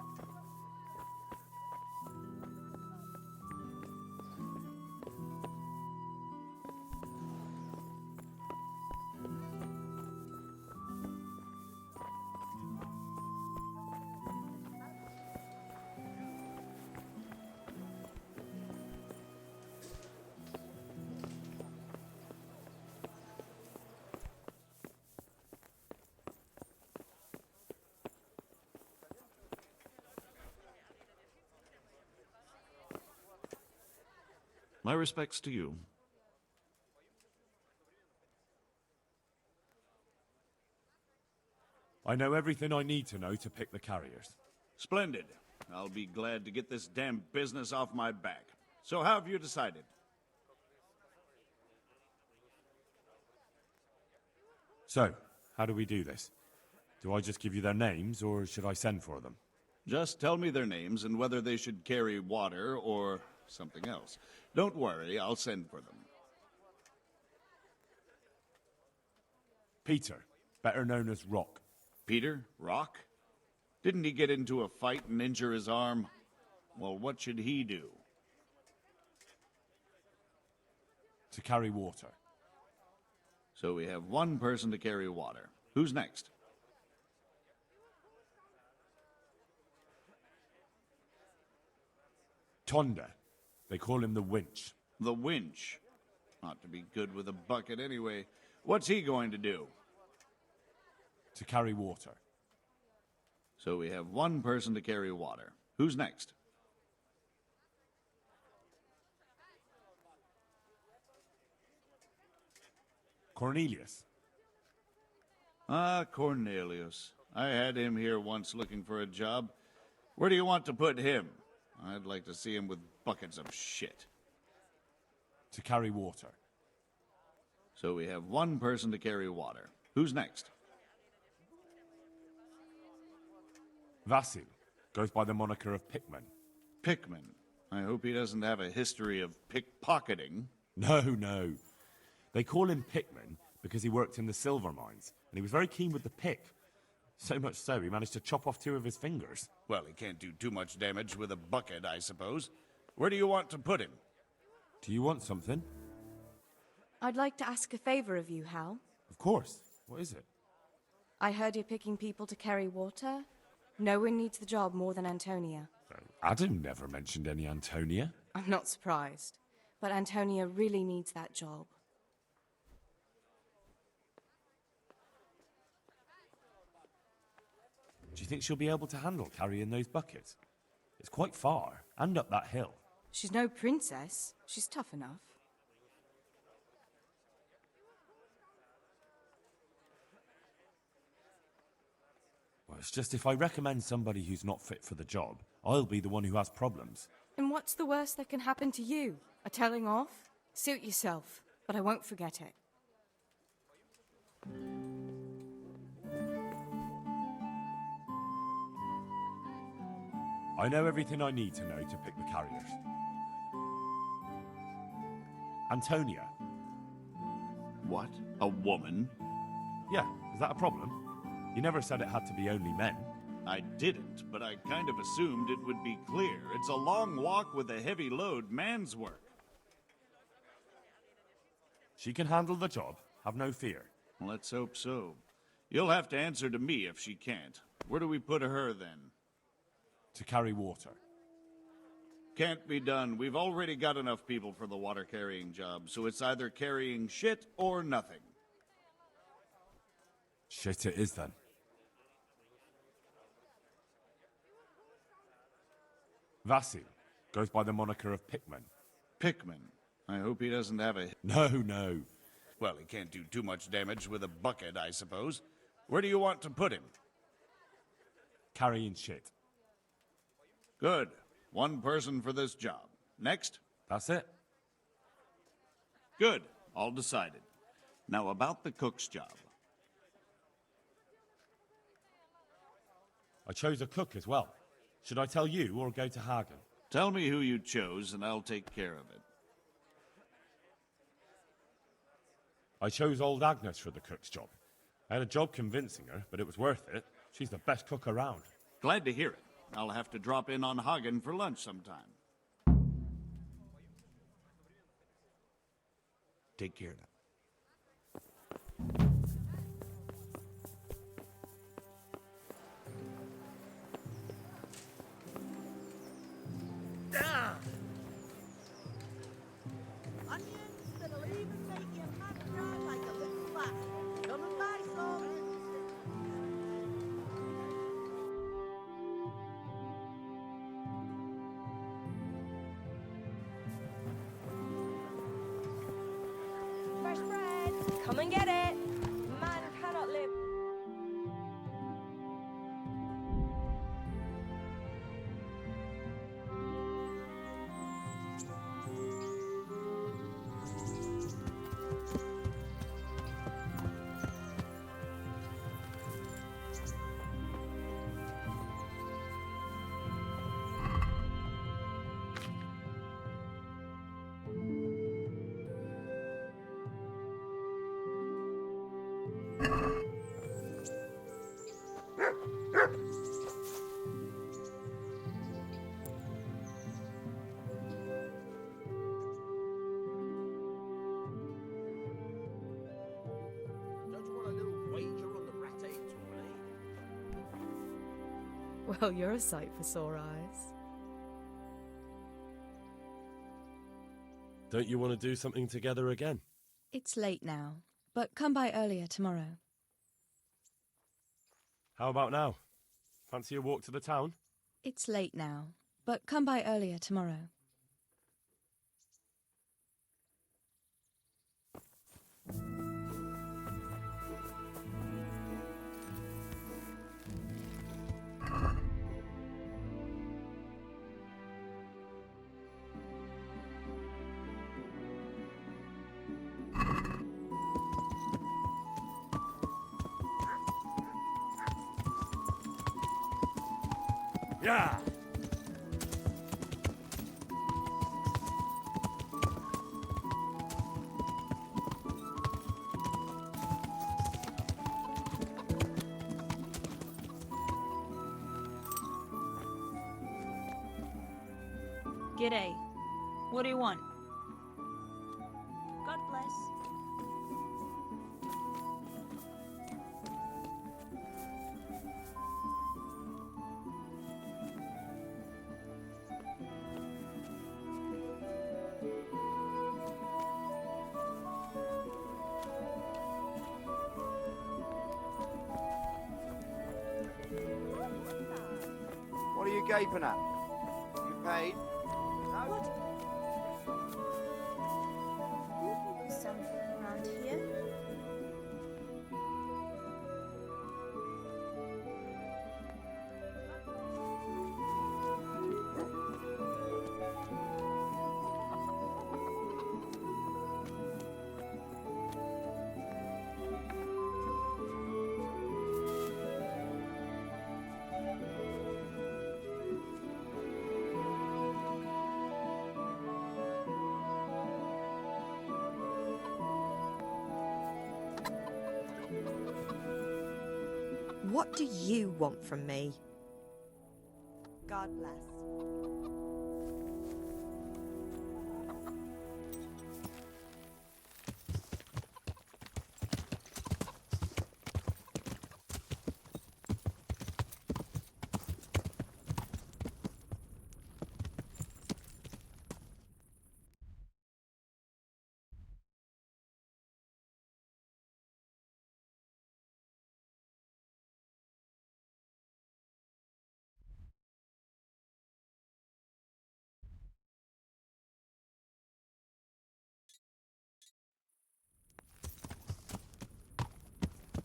My respects to you. I know everything I need to know to pick the carriers. Splendid. I'll be glad to get this damn business off my back. So how have you decided? So, how do we do this? Do I just give you their names, or should I send for them? Just tell me their names and whether they should carry water or something else. Don't worry, I'll send for them. Peter, better known as Rock. Peter? Rock? Didn't he get into a fight and injure his arm? Well, what should he do? To carry water. So we have one person to carry water. Who's next? Tonda. They call him the Winch. The Winch. Ought to be good with a bucket anyway. What's he going to do? To carry water. So we have one person to carry water. Who's next? Cornelius. Ah, Cornelius. I had him here once looking for a job. Where do you want to put him? I'd like to see him with buckets of shit. To carry water. So we have one person to carry water. Who's next? Vasil. Goes by the moniker of Pickman. Pickman. I hope he doesn't have a history of pickpocketing. No. They call him Pickman because he worked in the silver mines, and he was very keen with the pick. So much so, he managed to chop off 2 of his fingers. Well, he can't do too much damage with a bucket, I suppose. Where do you want to put him? Do you want something? I'd like to ask a favor of you, Hal. Of course. What is it? I heard you're picking people to carry water. No one needs the job more than Antonia. Adam never mentioned any Antonia. I'm not surprised. but Antonia really needs that job. Do you think she'll be able to handle carrying those buckets? It's quite far, and up that hill. She's no princess. She's tough enough. Well, it's just if I recommend somebody who's not fit for the job, I'll be the one who has problems. And what's the worst that can happen to you? A telling off? Suit yourself, but I won't forget it. I know everything I need to know to pick the carriers. Antonia. What? A woman? Yeah, is that a problem? You never said it had to be only men. I didn't, but I kind of assumed it would be clear. It's a long walk with a heavy load, man's work. She can handle the job, have no fear. Let's hope so. You'll have to answer to me if she can't. Where do we put her, then? To carry water. Can't be done. We've already got enough people for the water-carrying job, so it's either carrying shit or nothing. Shit it is, then. Vasil goes by the moniker of Pickman. Pickman? I hope he doesn't have a... No. Well, he can't do too much damage with a bucket, I suppose. Where do you want to put him? Carrying shit. Good. One person for this job. Next? That's it. Good. All decided. Now about the cook's job. I chose a cook as well. Should I tell you or go to Hagen? Tell me who you chose and I'll take care of it. I chose old Agnes for the cook's job. I had a job convincing her, but it was worth it. She's the best cook around. Glad to hear it. I'll have to drop in on Hagen for lunch sometime. Take care now. Onions that'll even make your man cry like a little lass. Come and buy some. Fresh bread. Come and get it. Man cannot live. Don't you want a little wager on the Rattay'a tourney? Well, you're a sight for sore eyes. Don't you want to do something together again? It's late now, but come by earlier tomorrow. How about now? Fancy a walk to the town? It's late now, but come by earlier tomorrow. Yeah! G'day. What do you want? God bless. gaping at? You paid? What? Looking for something around here? What do you want from me? God bless.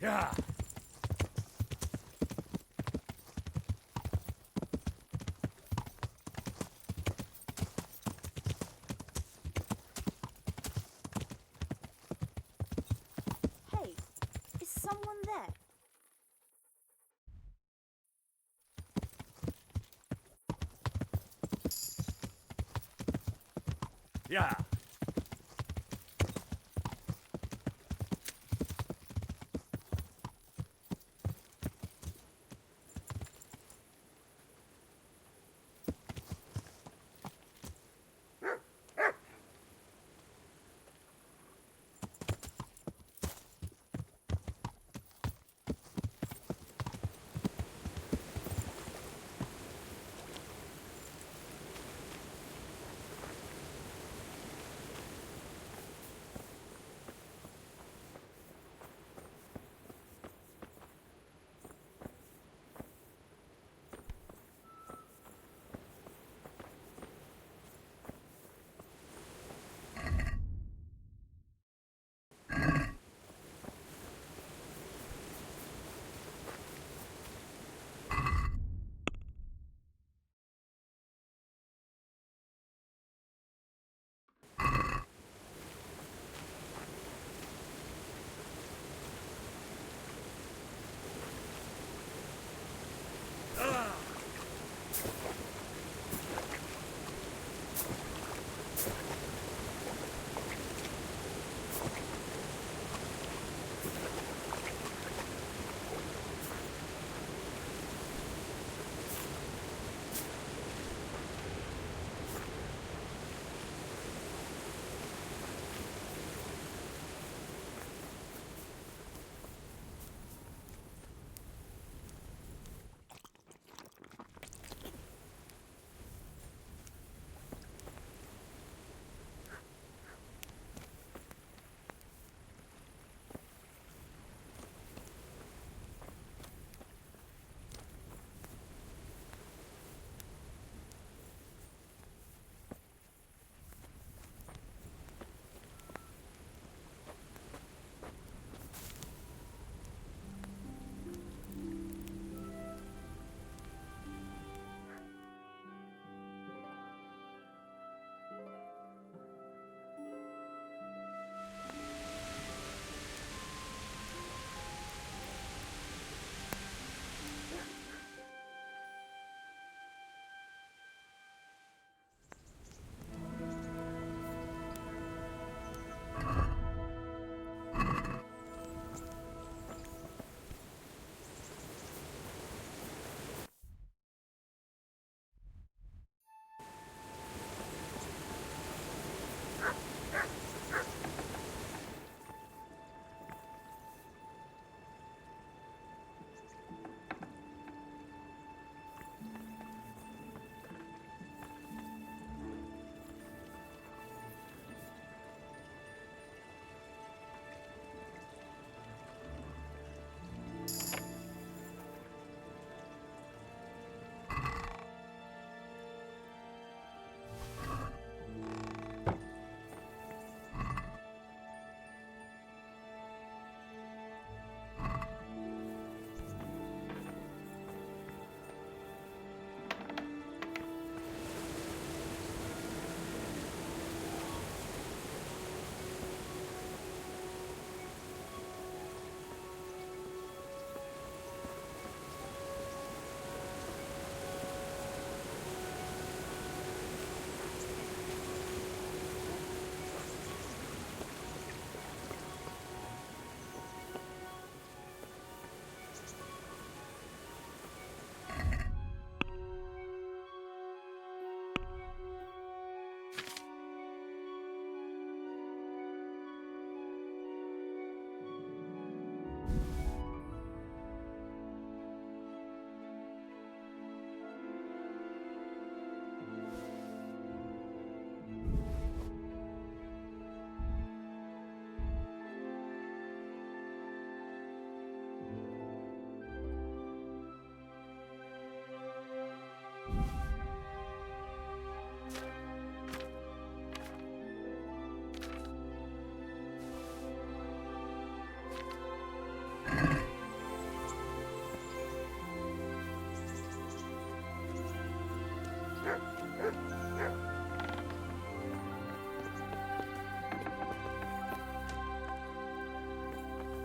Yeah. Hey, is someone there? Yeah.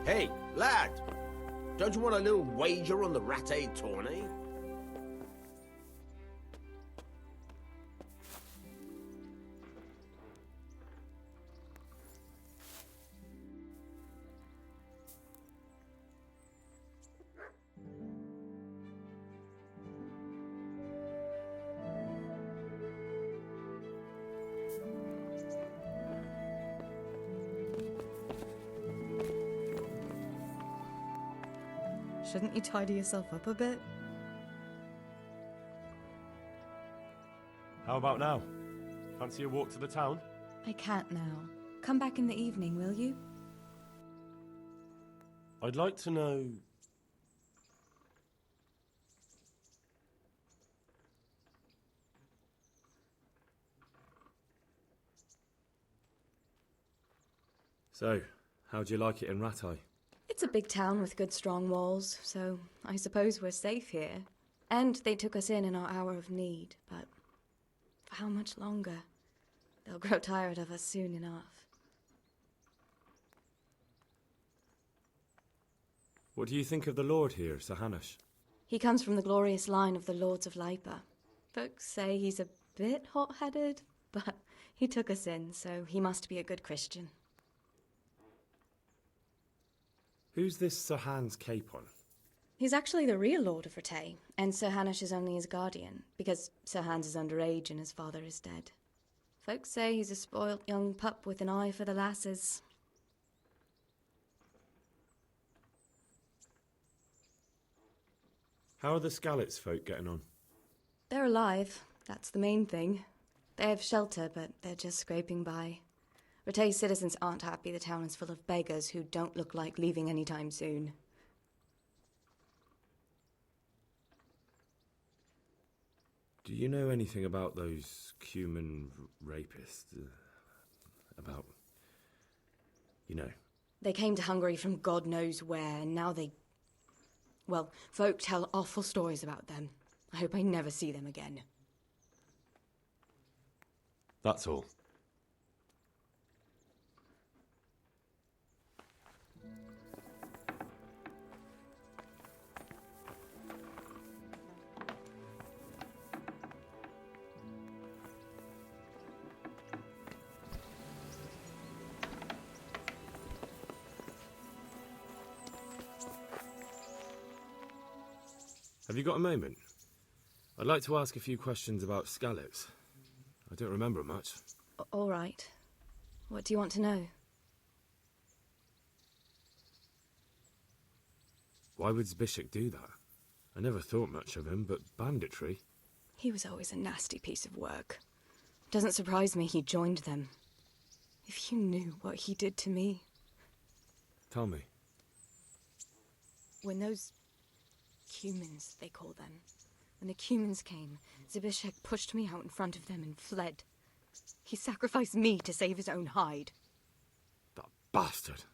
Hey, lad! Don't you want a little wager on the Rattay'a tourney? Shouldn't you tidy yourself up a bit? How about now? Fancy a walk to the town? I can't now. Come back in the evening, will you? I'd like to know... So, how'd you like it in Rattay? It's a big town with good strong walls, so I suppose we're safe here. And they took us in our hour of need, but for how much longer? They'll grow tired of us soon enough. What do you think of the lord here, Sir Hanush? He comes from the glorious line of the Lords of Lipa. Folks say he's a bit hot-headed, but he took us in, so he must be a good Christian. Who's this Sir Hans Capon? He's actually the real Lord of Rattay, and Sir Hanush is only his guardian, because Sir Hans is underage and his father is dead. Folks say he's a spoilt young pup with an eye for the lasses. How are the Skalitz'i folk getting on? They're alive, that's the main thing. They have shelter, but they're just scraping by. Rattay's citizens aren't happy the town is full of beggars who don't look like leaving anytime soon. Do you know anything about those Cuman rapists? About... you know. They came to Hungary from God knows where, and now they... well, folk tell awful stories about them. I hope I never see them again. That's all. Have you got a moment? I'd like to ask a few questions about Skalitz'i. I don't remember much. All right. What do you want to know? Why would Zbyszek do that? I never thought much of him, but banditry? He was always a nasty piece of work. Doesn't surprise me he joined them. If you knew what he did to me. Tell me. When those... Cumans, they call them. When the Cumans came, Zbyszek pushed me out in front of them and fled. He sacrificed me to save his own hide. That bastard!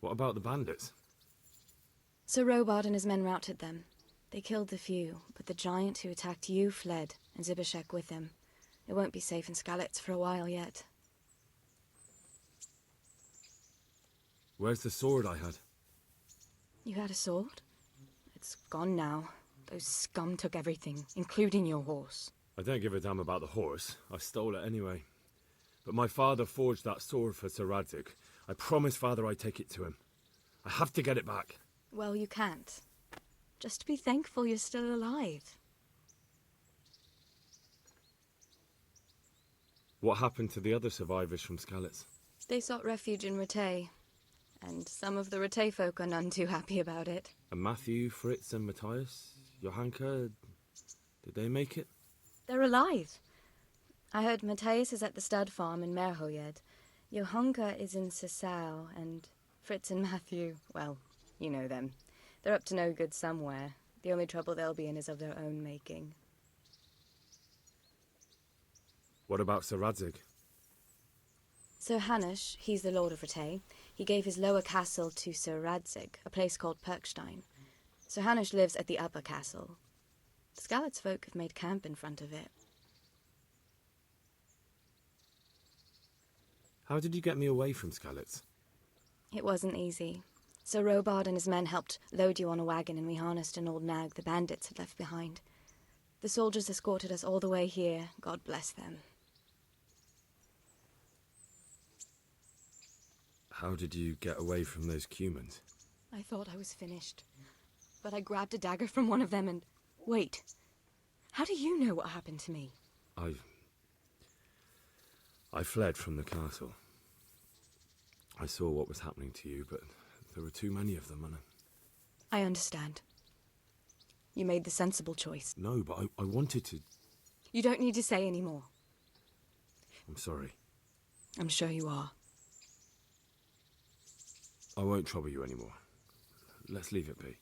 What about the bandits? Sir Robard and his men routed them. They killed the few, but the giant who attacked you fled, and Zbyszek with him. It won't be safe in Skalitz'i for a while yet. Where's the sword I had? You had a sword? It's gone now. Those scum took everything, including your horse. I don't give a damn about the horse. I stole it anyway. But my father forged that sword for Sir Radzig. I promised father I'd take it to him. I have to get it back. Well, you can't. Just be thankful you're still alive. What happened to the other survivors from Skalitz'i? They sought refuge in Rattay, and some of the Rattay folk are none too happy about it. And Matthew, Fritz and Matthias? Johanka? Did they make it? They're alive. I heard Matthias is at the stud farm in Merhojed. Johanka is in Sasau, and Fritz and Matthew, well, you know them. They're up to no good somewhere. The only trouble they'll be in is of their own making. What about Sir Radzig? Sir Hanush, he's the Lord of Rattay. He gave his lower castle to Sir Radzig, a place called Perkstein. Sir Hanush lives at the upper castle. Skalitz'i folk have made camp in front of it. How did you get me away from Skalitz? It wasn't easy. Sir Robard and his men helped load you on a wagon, and we harnessed an old nag the bandits had left behind. The soldiers escorted us all the way here. God bless them. How did you get away from those Cumans? I thought I was finished. But I grabbed a dagger from one of them and... Wait. How do you know what happened to me? I fled from the castle. I saw what was happening to you, but there were too many of them, and I understand. You made the sensible choice. No, but I wanted to... You don't need to say any more. I'm sorry. I'm sure you are. I won't trouble you anymore. Let's leave it be.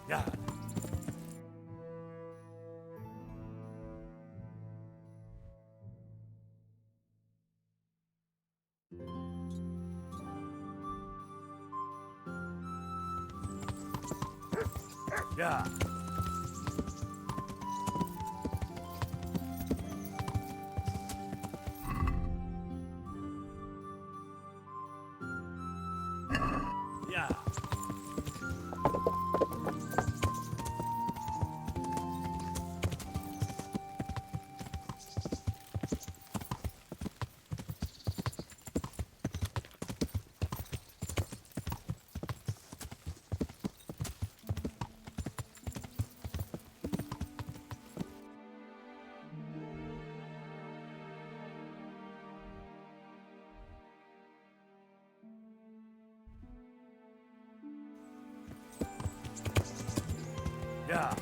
Yeah. Yeah. Yeah. Yeah.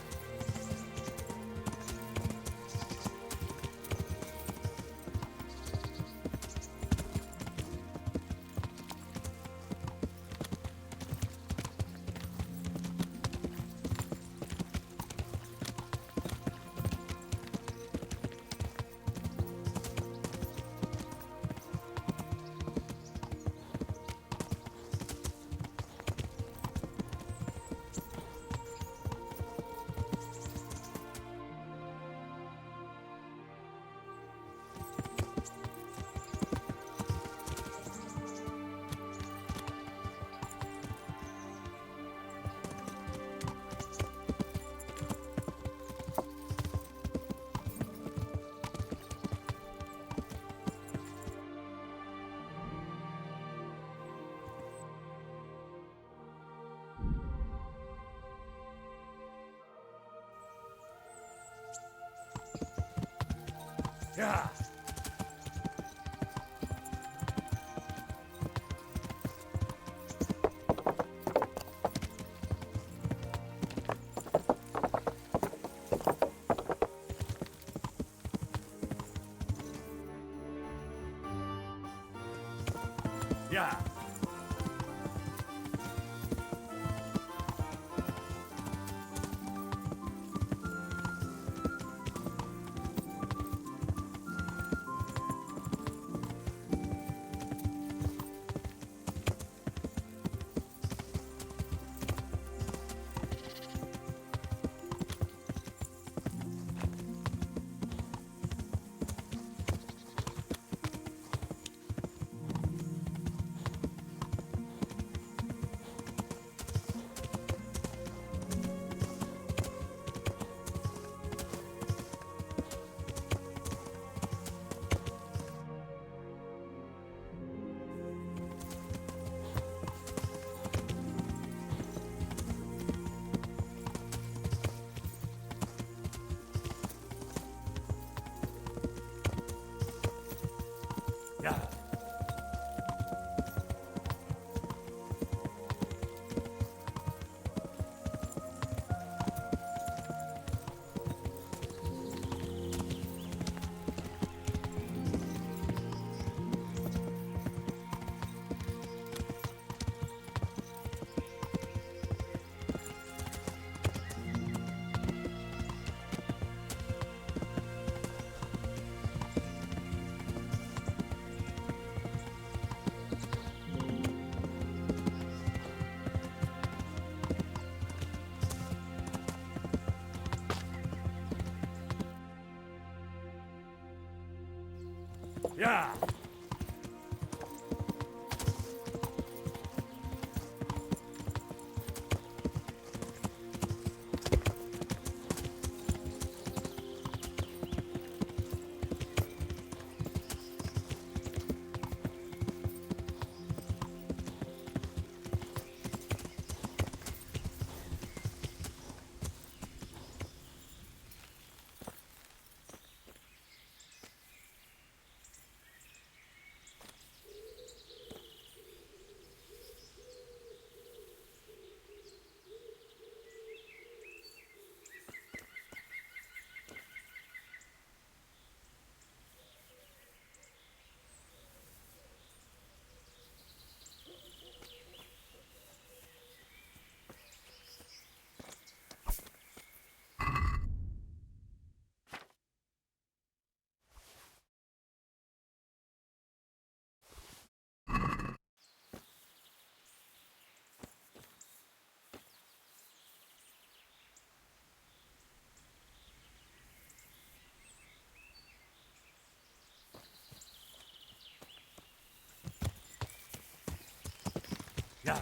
Yeah. Yeah. Yeah. Yeah. Yeah.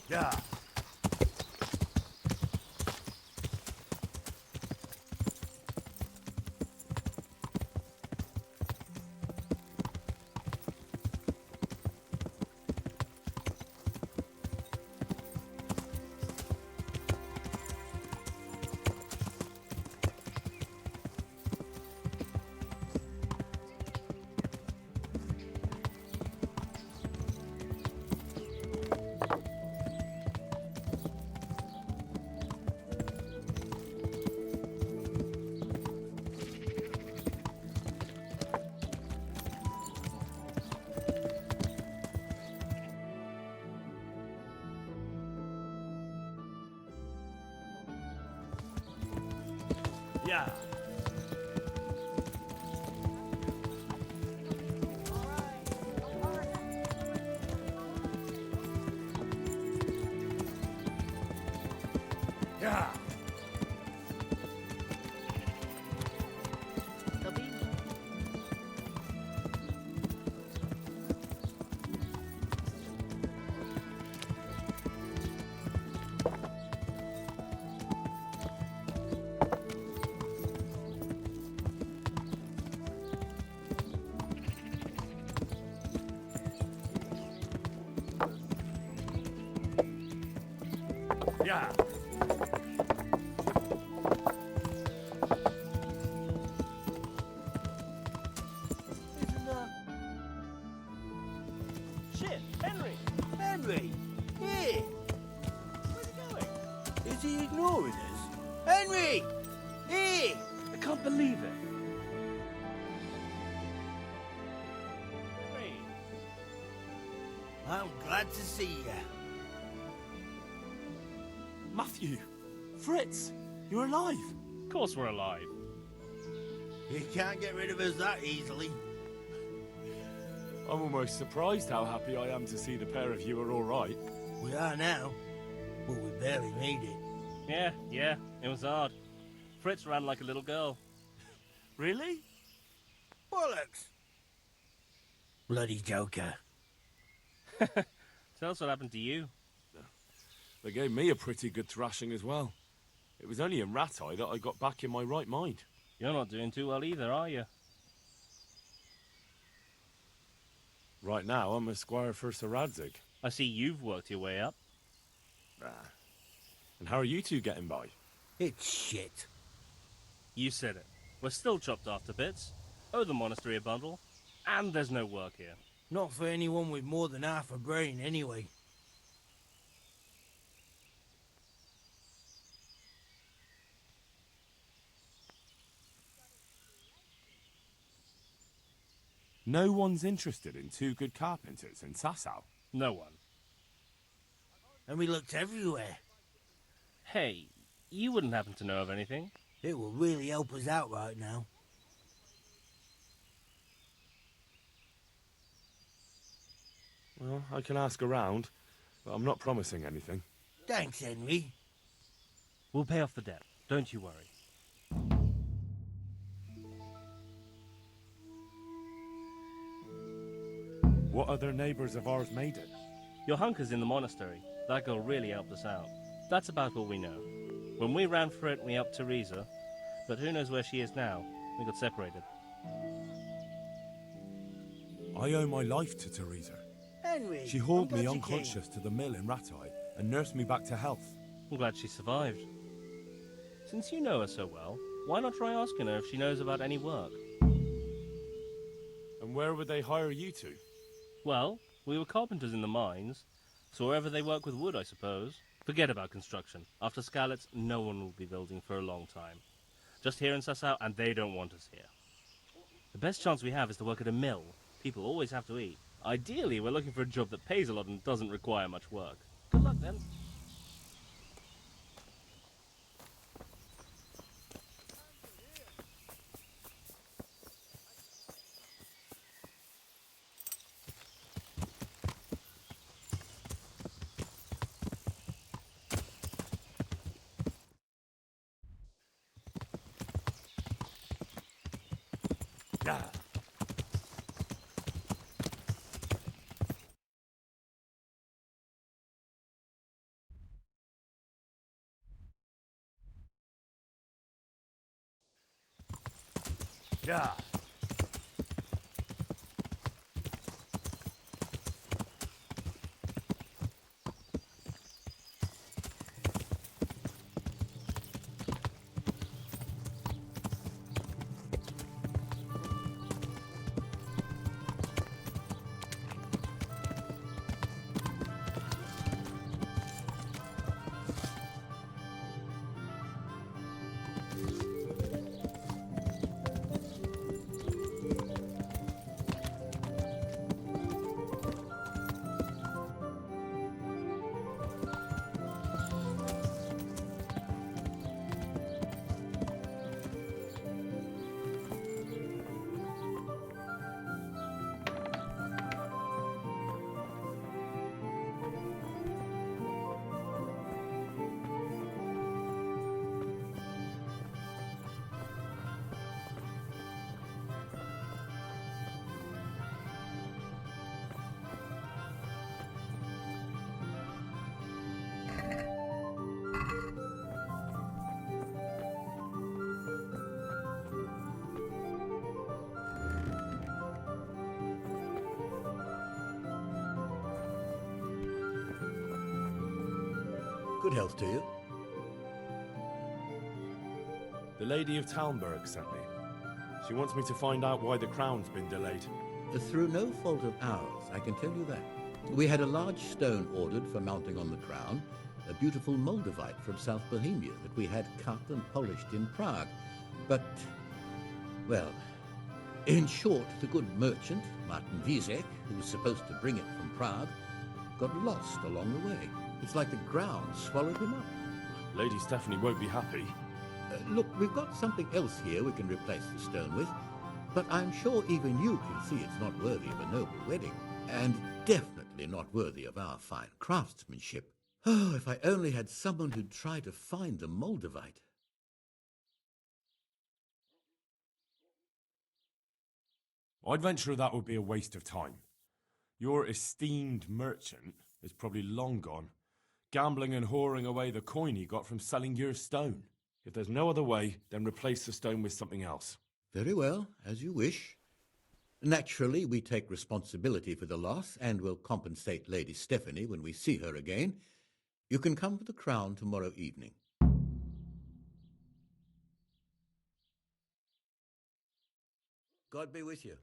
Yeah. Yeah. Yeah. Yeah. Shit, Henry! Henry! Here! Where's he going? Is he ignoring us? Henry! Here! I can't believe it. I'm glad to see you. Matthew! Fritz! You're alive! Of course we're alive. You can't get rid of us that easily. I'm almost surprised how happy I am to see the pair of you are all right. We are now, but we barely made it. Yeah, it was hard. Fritz ran like a little girl. Really? Bollocks! Bloody joker. Tell us what happened to you. They gave me a pretty good thrashing as well. It was only in Rattay'a that I got back in my right mind. You're not doing too well either, are you? Right now, I'm a squire for Sir Radzig. I see you've worked your way up. And how are you two getting by? It's shit. You said it. We're still chopped off to bits. Owe the monastery a bundle. And there's no work here. Not for anyone with more than half a brain, anyway. No one's interested in two good carpenters in Sasau. No one. And we looked everywhere. Hey, you wouldn't happen to know of anything? It will really help us out right now. Well, I can ask around, but I'm not promising anything. Thanks, Henry. We'll pay off the debt. Don't you worry. What other neighbours of ours made it? Your hunker's in the monastery. That girl really helped us out. That's about all we know. When we ran for it, we upped Teresa. But who knows where she is now? We got separated. I owe my life to Teresa. Henry, She hauled I'm me glad you unconscious to the mill in Rattay'a and nursed me back to health. I'm glad she survived. Since you know her so well, why not try asking her if she knows about any work? And where would they hire you to? Well, we were carpenters in the mines, so wherever they work with wood, I suppose. Forget about construction. After Skalitz'i, no one will be building for a long time. Just here in Sasau, and they don't want us here. The best chance we have is to work at a mill. People always have to eat. Ideally, we're looking for a job that pays a lot and doesn't require much work. Good luck, then. Yeah. Yeah. Good health to you. The Lady of Talmberg sent me. She wants me to find out why the crown's been delayed. Through no fault of ours, I can tell you that. We had a large stone ordered for mounting on the crown, a beautiful Moldavite from South Bohemia that we had cut and polished in Prague. But, well, in short, the good merchant, Martin Wiesek, who was supposed to bring it from Prague, got lost along the way. It's like the ground swallowed him up. Lady Stephanie won't be happy. Look, we've got something else here we can replace the stone with, but I'm sure even you can see it's not worthy of a noble wedding, and definitely not worthy of our fine craftsmanship. Oh, if I only had someone who'd try to find the Moldavite. I'd venture that would be a waste of time. Your esteemed merchant is probably long gone, gambling and whoring away the coin he got from selling your stone. If there's no other way, then replace the stone with something else. Very well, as you wish. Naturally, we take responsibility for the loss and will compensate Lady Stephanie when we see her again. You can come for the crown tomorrow evening. God be with you.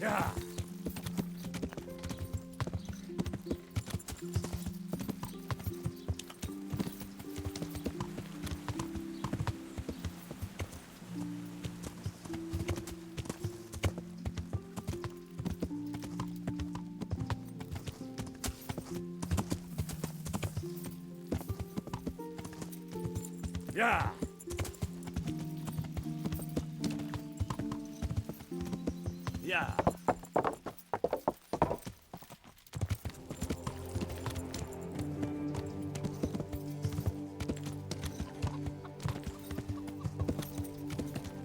Yeah. Yeah. Yeah.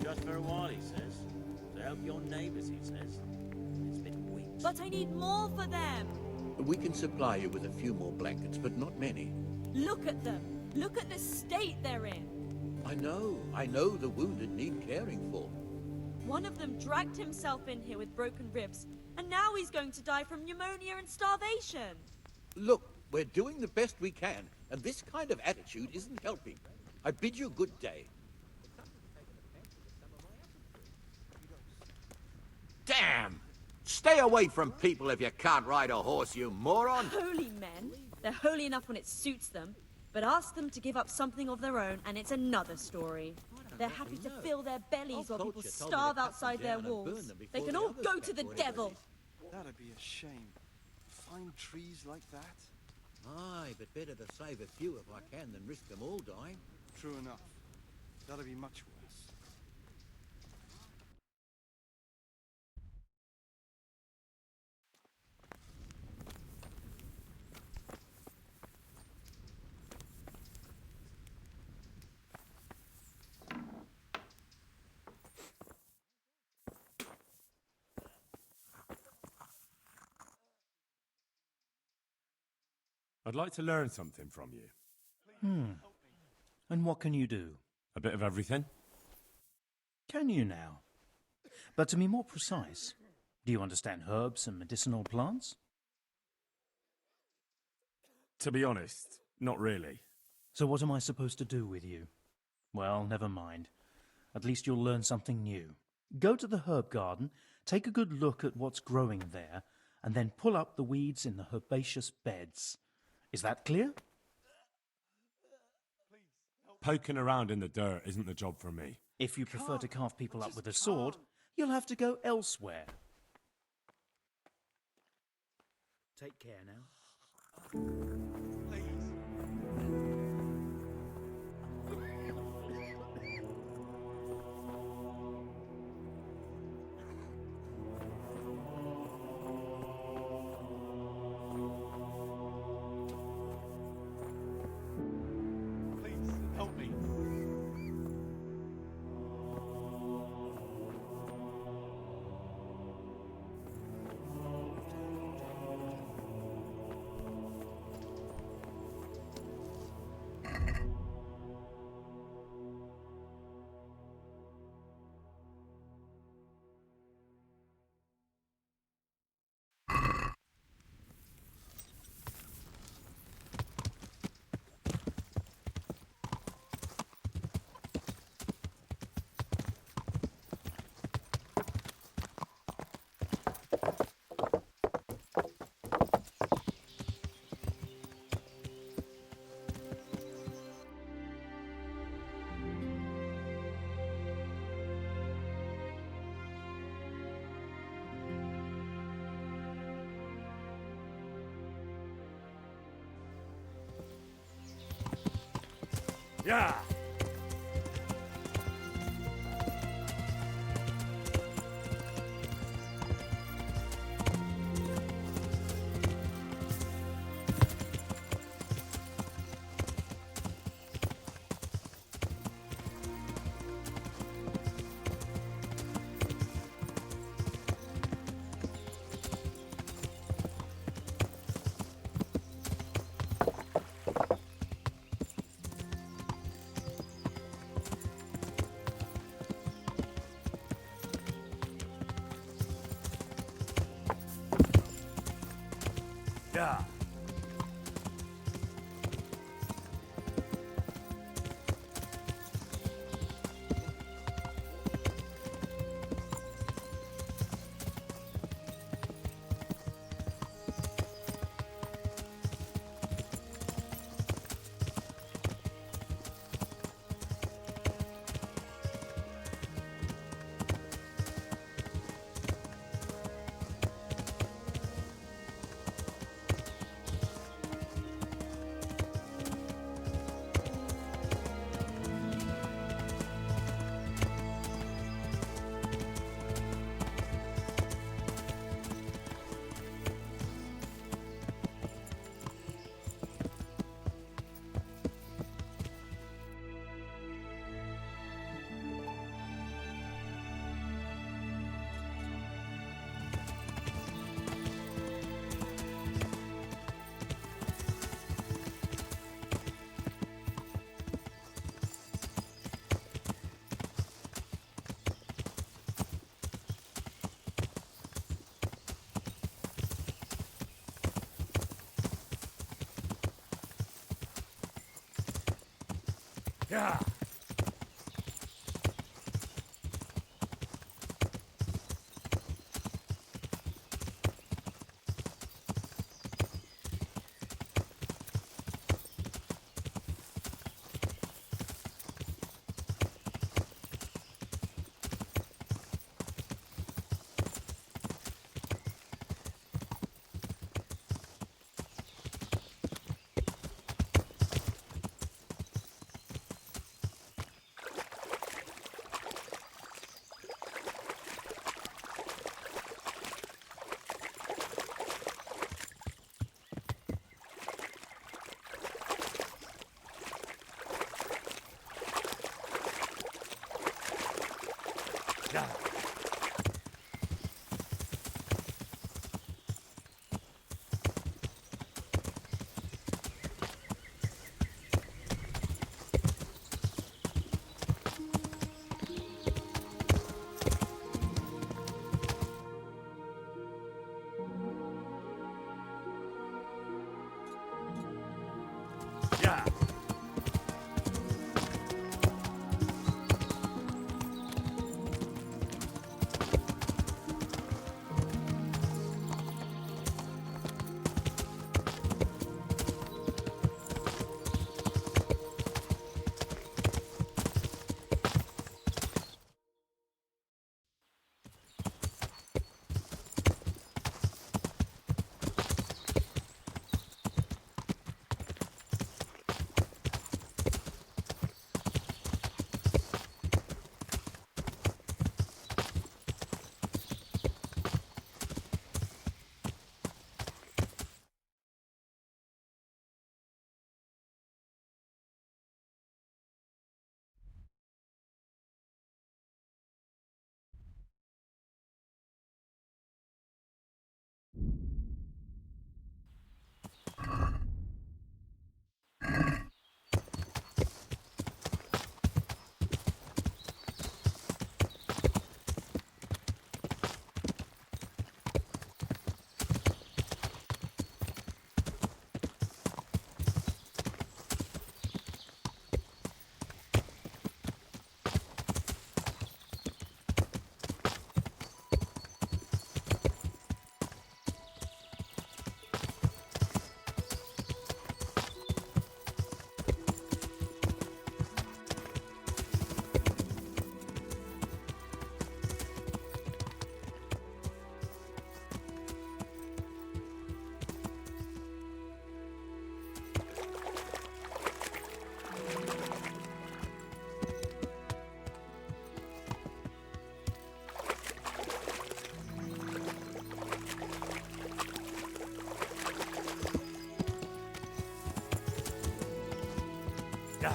Just for a while, he says. To help your neighbours, he says. It's been weeks. But I need more for them. We can supply you with a few more blankets, but not many. Look at them. Look at the state they're in. I know the wounded need caring for. One of them dragged himself in here with broken ribs, and now he's going to die from pneumonia and starvation. Look, we're doing the best we can, and this kind of attitude isn't helping. I bid you good day. Damn! Stay away from people if you can't ride a horse, you moron! Holy men. They're holy enough when it suits them, but ask them to give up something of their own, and it's another story. They're happy to fill their bellies while people starve outside their walls. They can all go to the devil. That'd be a shame. Find trees like that? Aye, but better to save a few if I can than risk them all dying. True enough. That'd be much worse. I'd like to learn something from you. And what can you do? A bit of everything. Can you now? But to be more precise, do you understand herbs and medicinal plants? To be honest, not really. So what am I supposed to do with you? Well, never mind. At least you'll learn something new. Go to the herb garden, take a good look at what's growing there, and then pull up the weeds in the herbaceous beds. Is that clear? Poking around in the dirt isn't the job for me. If you prefer to carve people up with a sword, you'll have to go elsewhere. Take care now. Help me. Yeah. Yeah. Yeah. Yeah. Yeah. Yeah.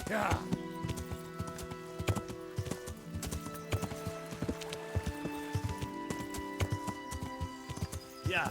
Yeah. Yeah.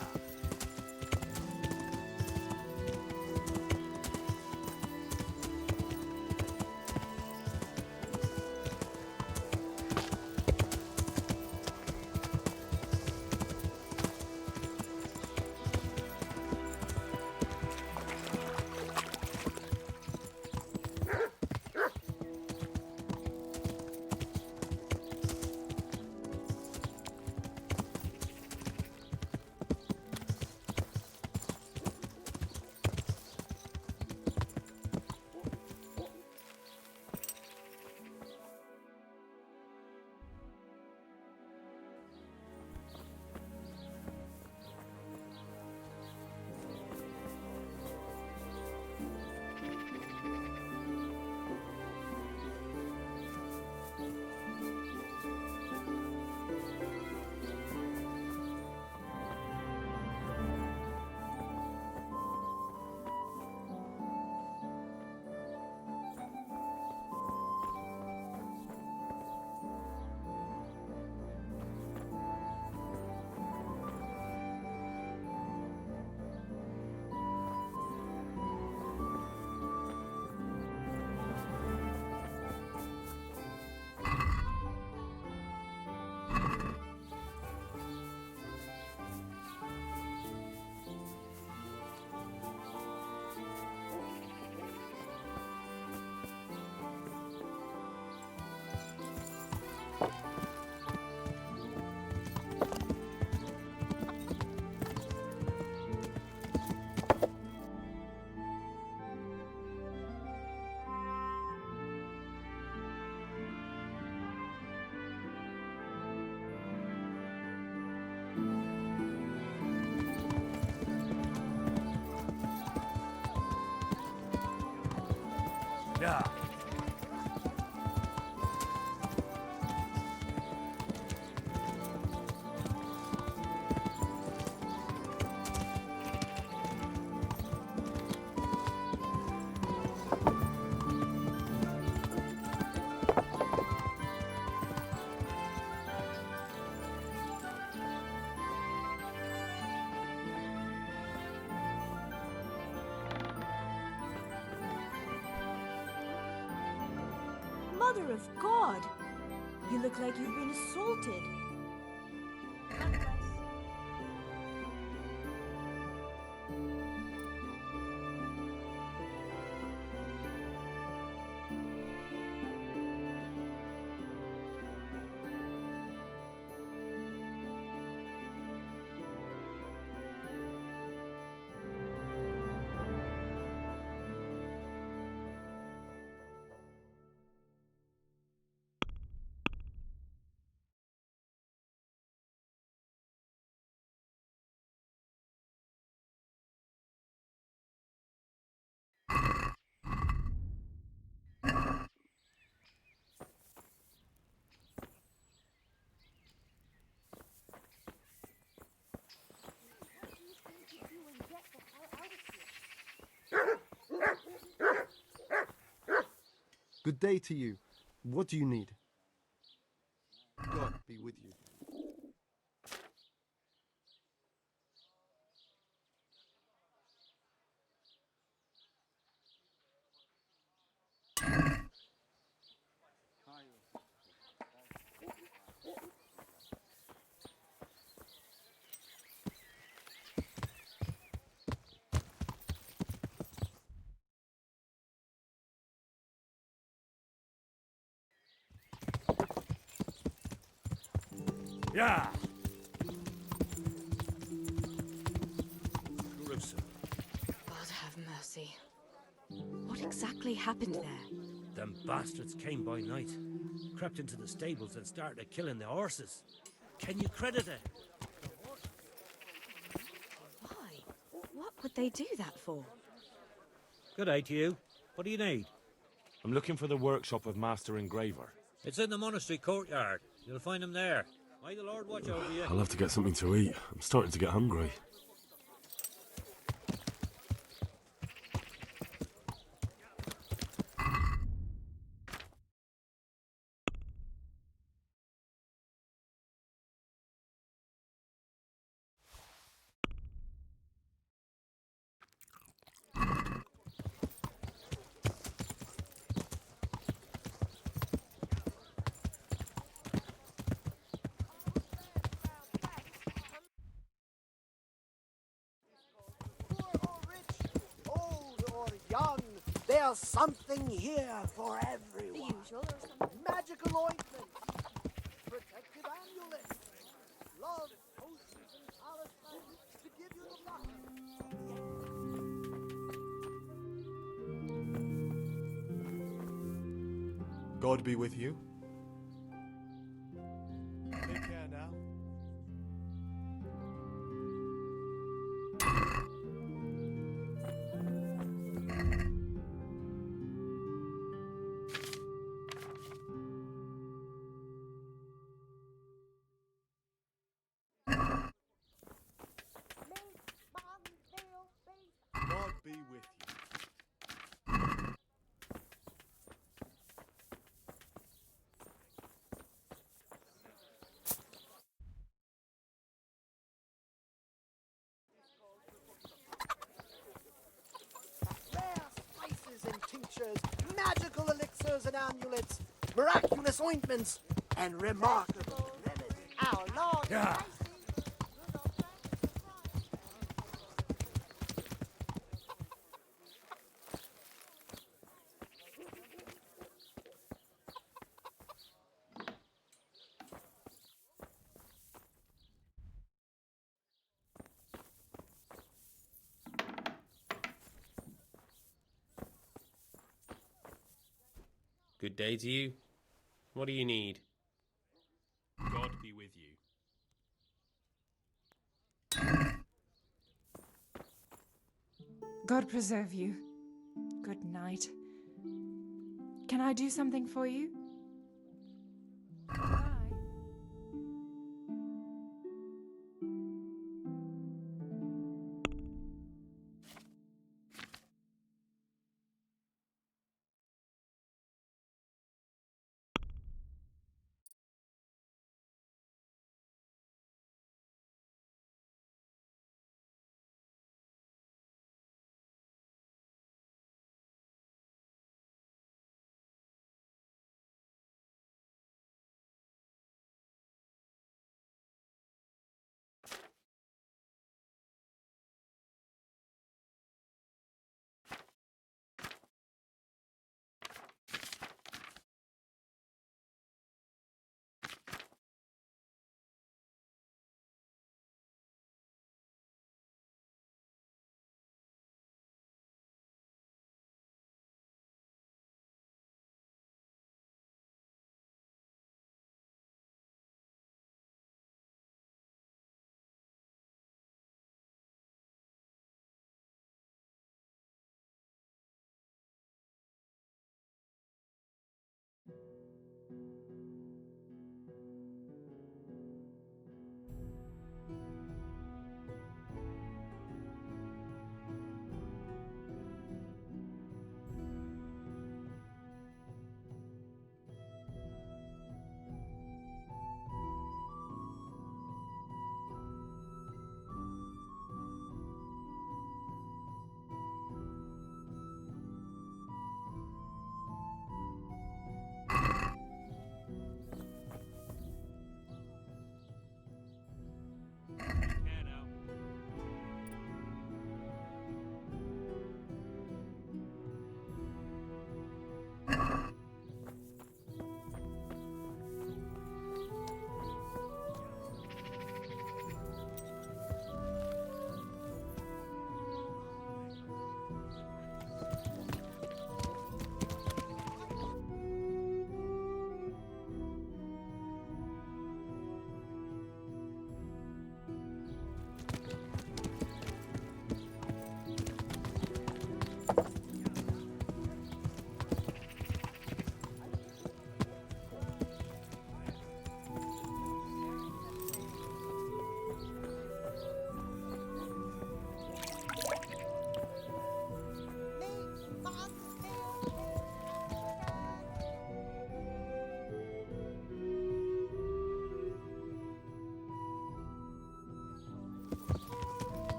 Yeah. Mother of God! You look like you've been assaulted. Good day to you. What do you need? God be with you. Yeah. mercy. What exactly happened there? Them bastards came by night, crept into the stables and started killing the horses. Can you credit it? Why? What would they do that for? Good day to you. What do you need? I'm looking for the workshop of Master Engraver. It's in the monastery courtyard. You'll find him there. May the Lord watch over you. I'll have to get something to eat. I'm starting to get hungry. Young, there's something here for everyone. The usual or something? Magical ointment, protective amulet, love potions and talismans to give you the luck. God be with you. Take care now. God be with you. Rare spices and tinctures, magical elixirs and amulets, miraculous ointments, and remarkable remedies. Our Lord. Yeah. Good day to you. What do you need? God be with you. God preserve you. Good night. Can I do something for you?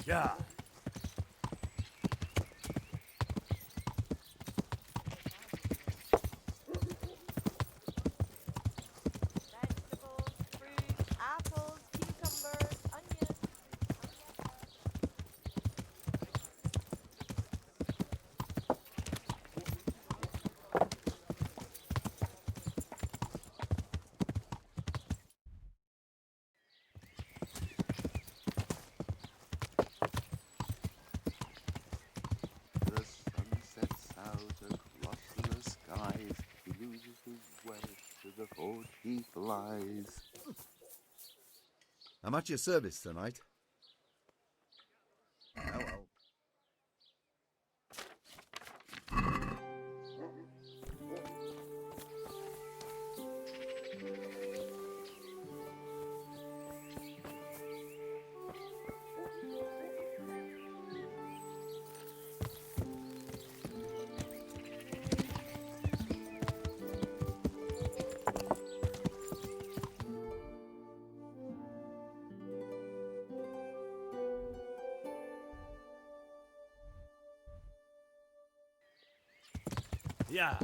Yeah. Vegetables, fruit, apples, cucumbers, onions. The sun sets out across the skies. He loses his way to the forge he flies. I'm at your service tonight. Oh well. Yeah.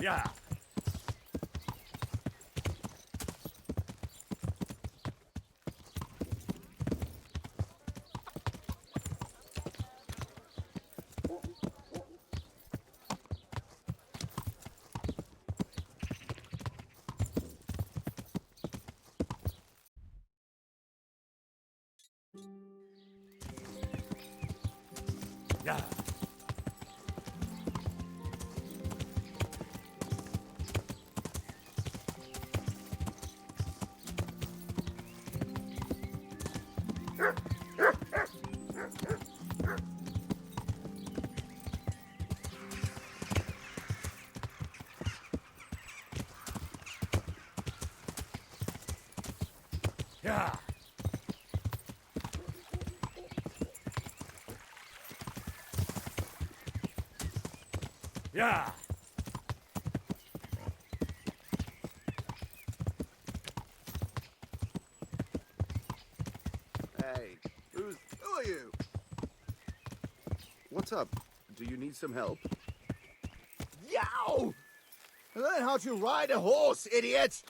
Yeah. Yeah. Yeah. Yeah. Hey, who are you? What's up? Do you need some help? Yow! Learn how to ride a horse, idiot!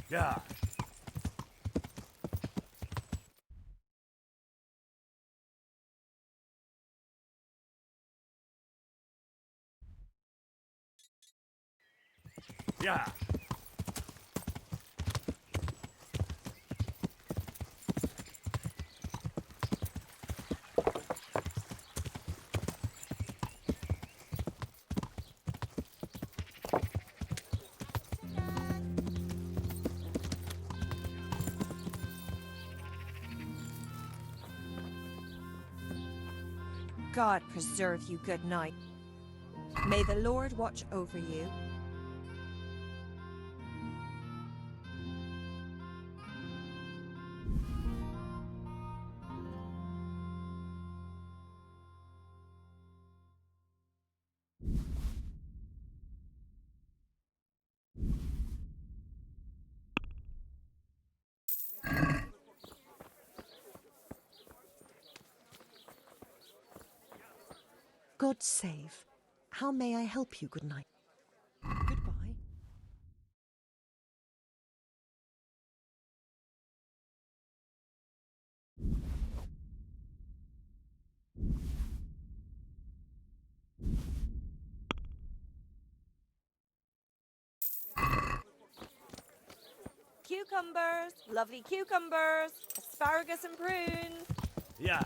Yeah. Yeah. God preserve you, good night. May the Lord watch over you. God save. How may I help you, good night? Goodbye. Cucumbers, lovely cucumbers, asparagus and prunes. Yeah.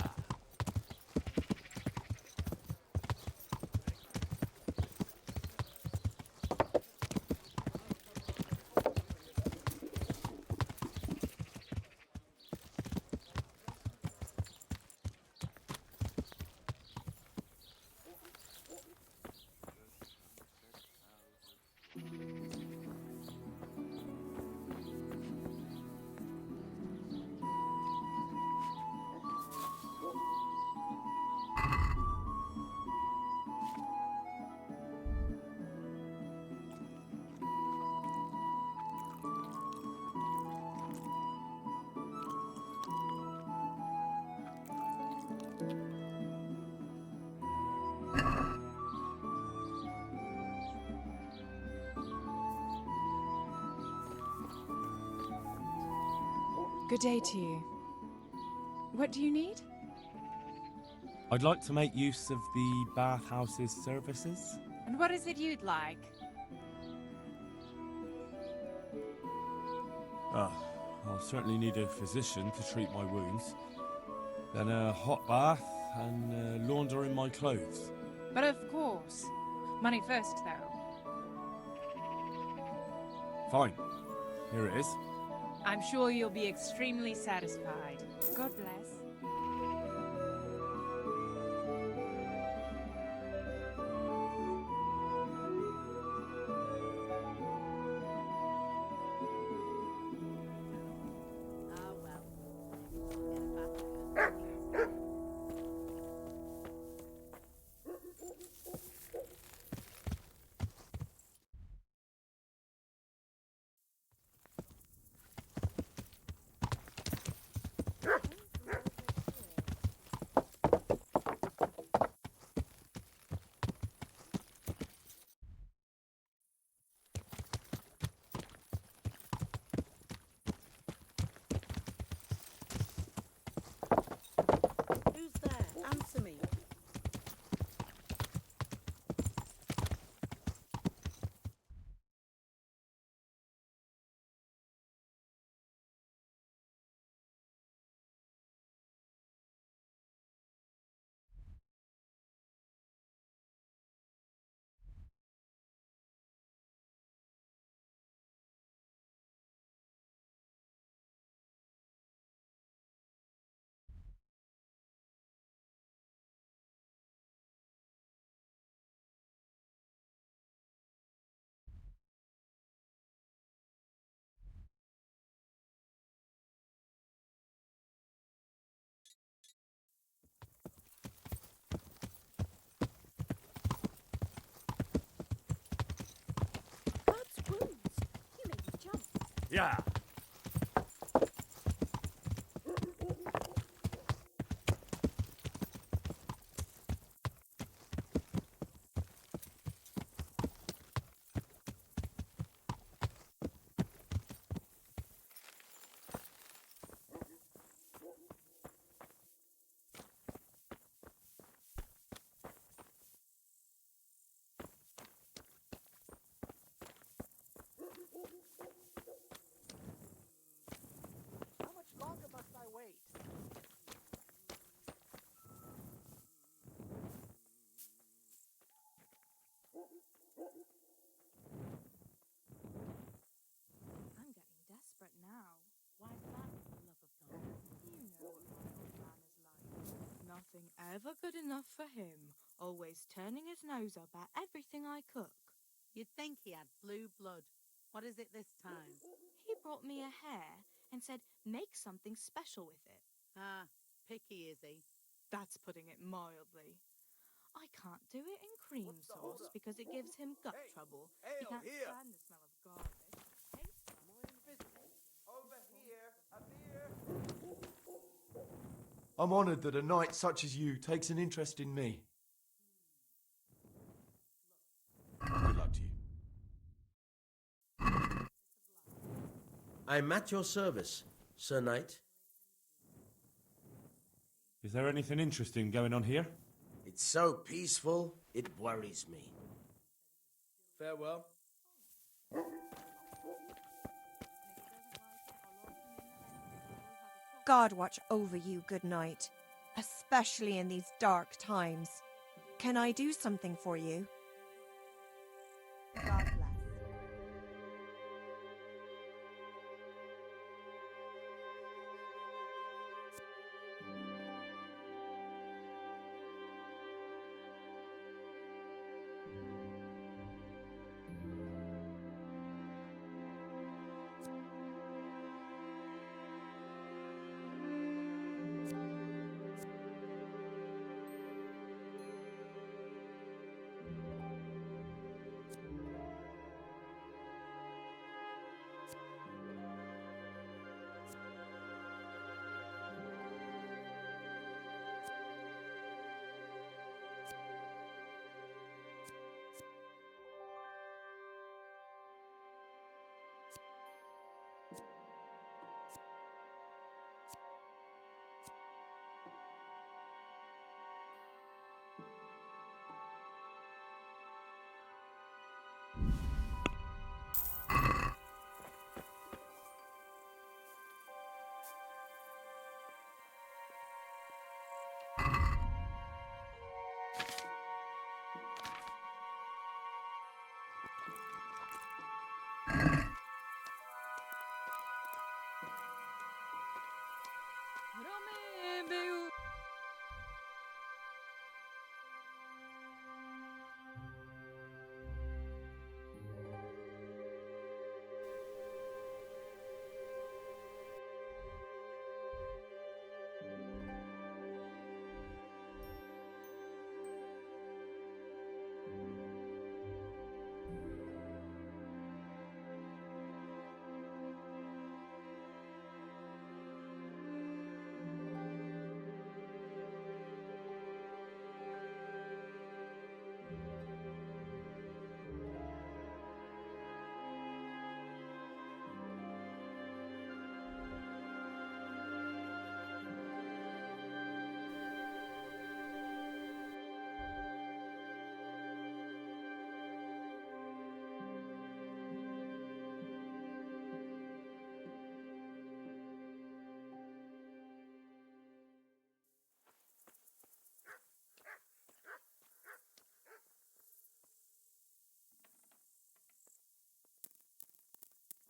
Good day to you. What do you need? I'd like to make use of the bathhouse's services. And what is it you'd like? I'll certainly need a physician to treat my wounds. Then a hot bath and laundering my clothes. But of course. Money first, though. Fine. Here it is. I'm sure you'll be extremely satisfied. God bless. Who's there? Answer me. God's wounds! You made me jump. Yeah. How much longer must I wait? I'm getting desperate now. Why's that, for the love of God? You know what my old man is like. Nothing ever good enough for him. Always turning his nose up at everything I cook. You'd think he had blue blood. What is it this time? He brought me a hare and said, make something special with it. Ah, picky is he? That's putting it mildly. I can't do it in cream sauce because it gives him gut trouble. He can't stand the smell of garlic. Over here, a beer. I'm honoured that a knight such as you takes an interest in me. Good luck to you. I'm at your service, Sir Knight. Is there anything interesting going on here? It's so peaceful, it worries me. Farewell. God watch over you, good night, especially in these dark times. Can I do something for you? God bless.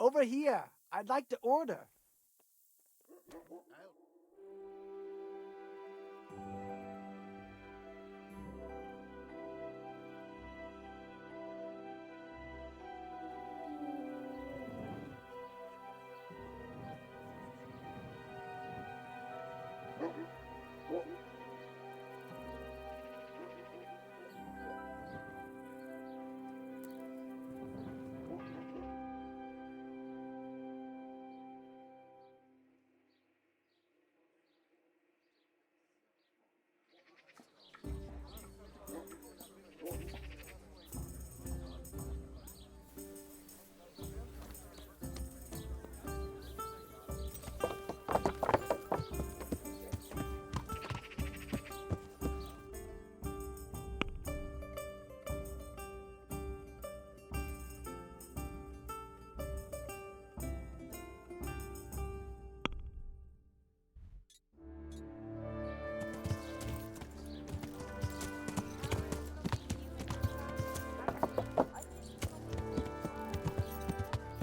over here. I'd like to order.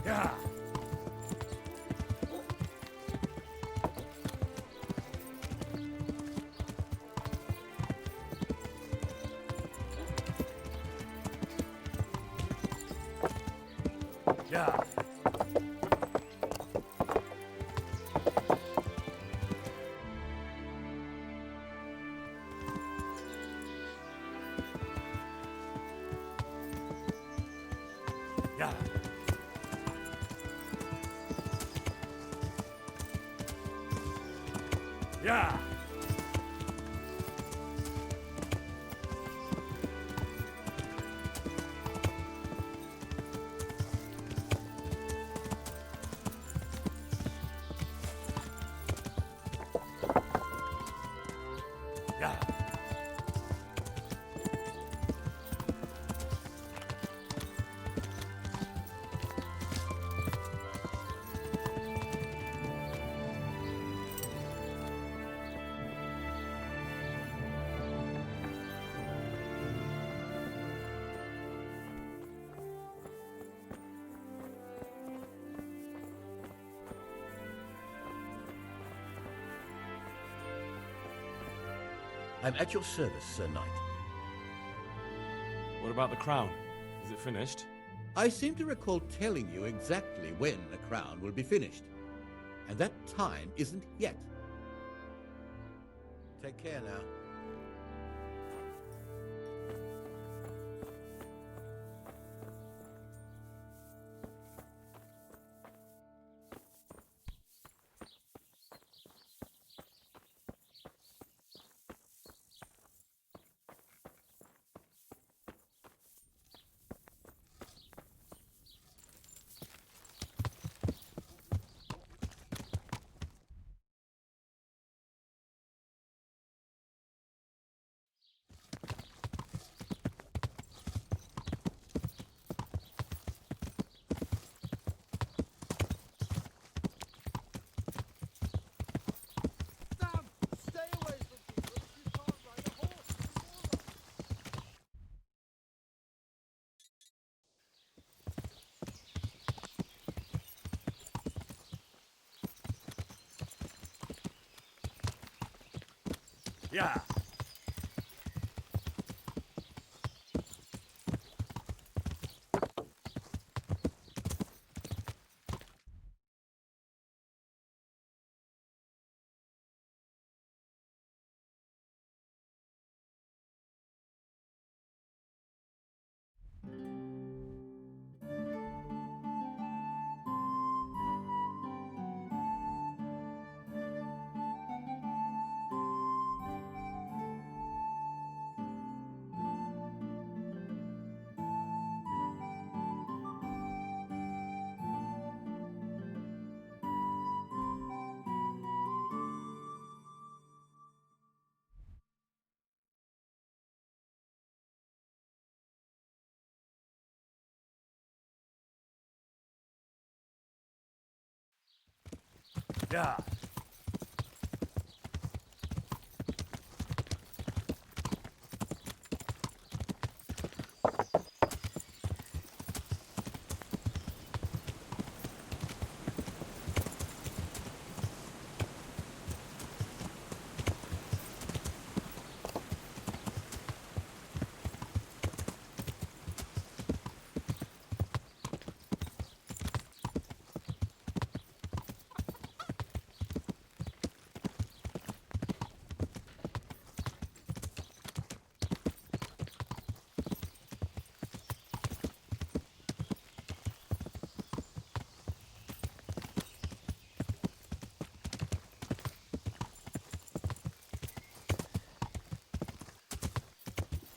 Yeah. Yeah. Yeah. Yeah. Yeah. I'm at your service, Sir Knight. What about the crown? Is it finished? I seem to recall telling you exactly when the crown will be finished. And that time isn't yet. Take care now. Yeah. Yeah.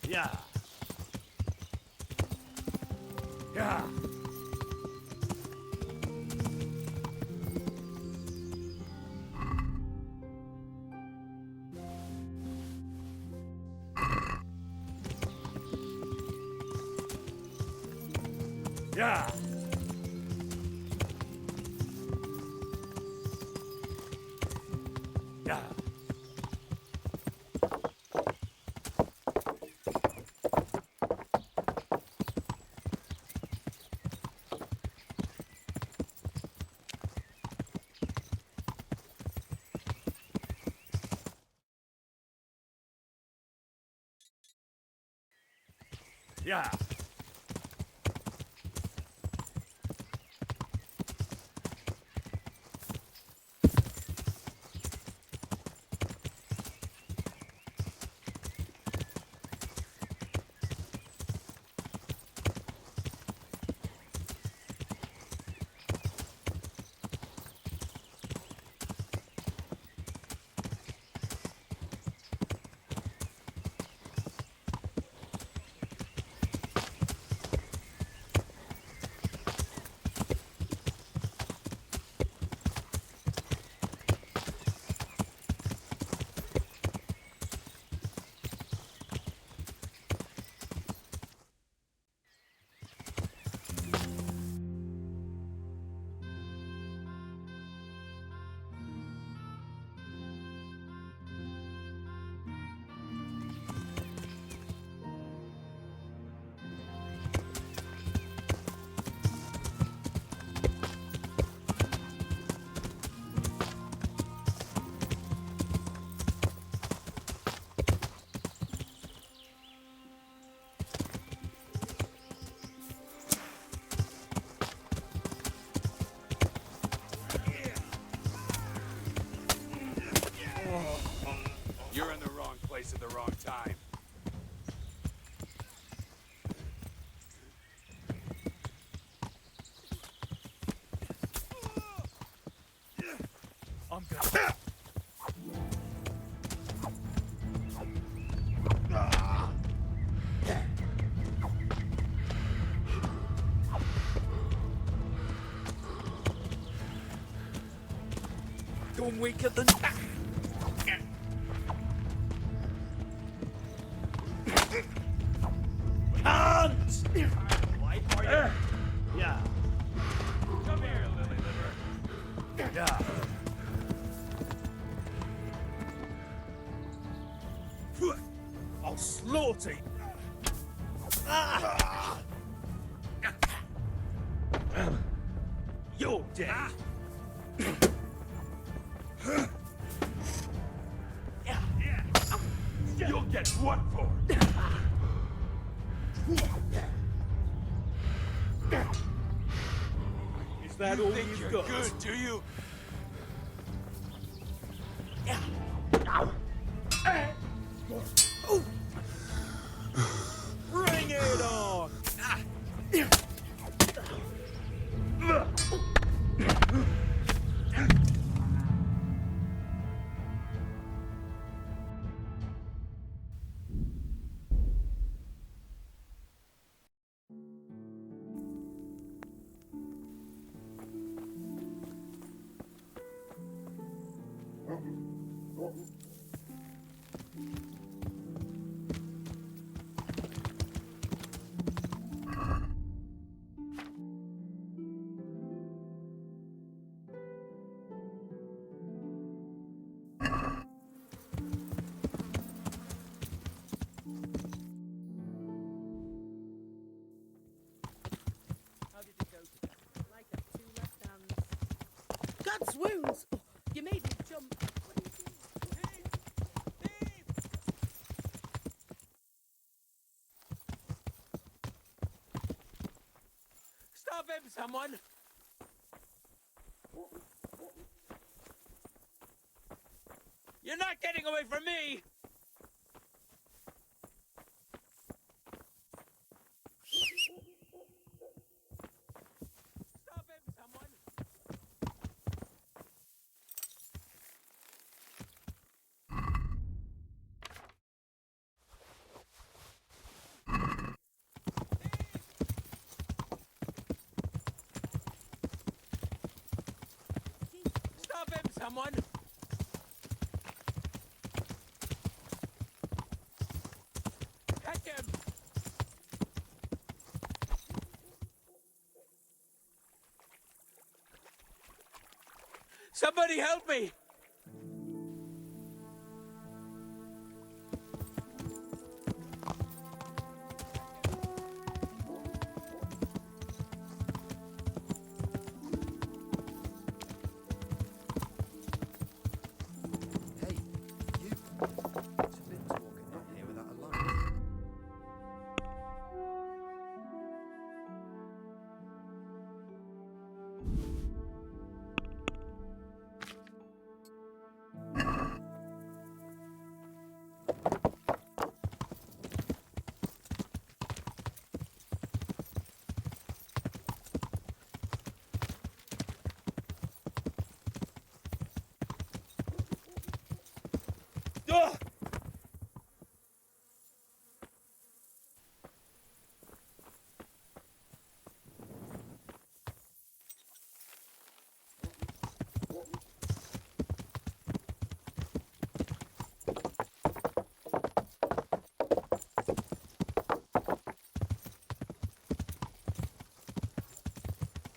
Yeah. Yeah. Yeah. Yeah. Yeah. You're in the wrong place at the wrong time. I'm gonna... You're weaker than... Hands! Why are you... Yeah. Come here, lily liver. Yeah. I'll slaughter you. Ah! You're dead. You'll get what for? Is that all you've got? Good, do you? Bring it on! God's wounds! Oh, you made me jump. What are you doing? Stop him, someone! You're not getting away from me! Stop him, someone! someone? Catch him! Somebody help me!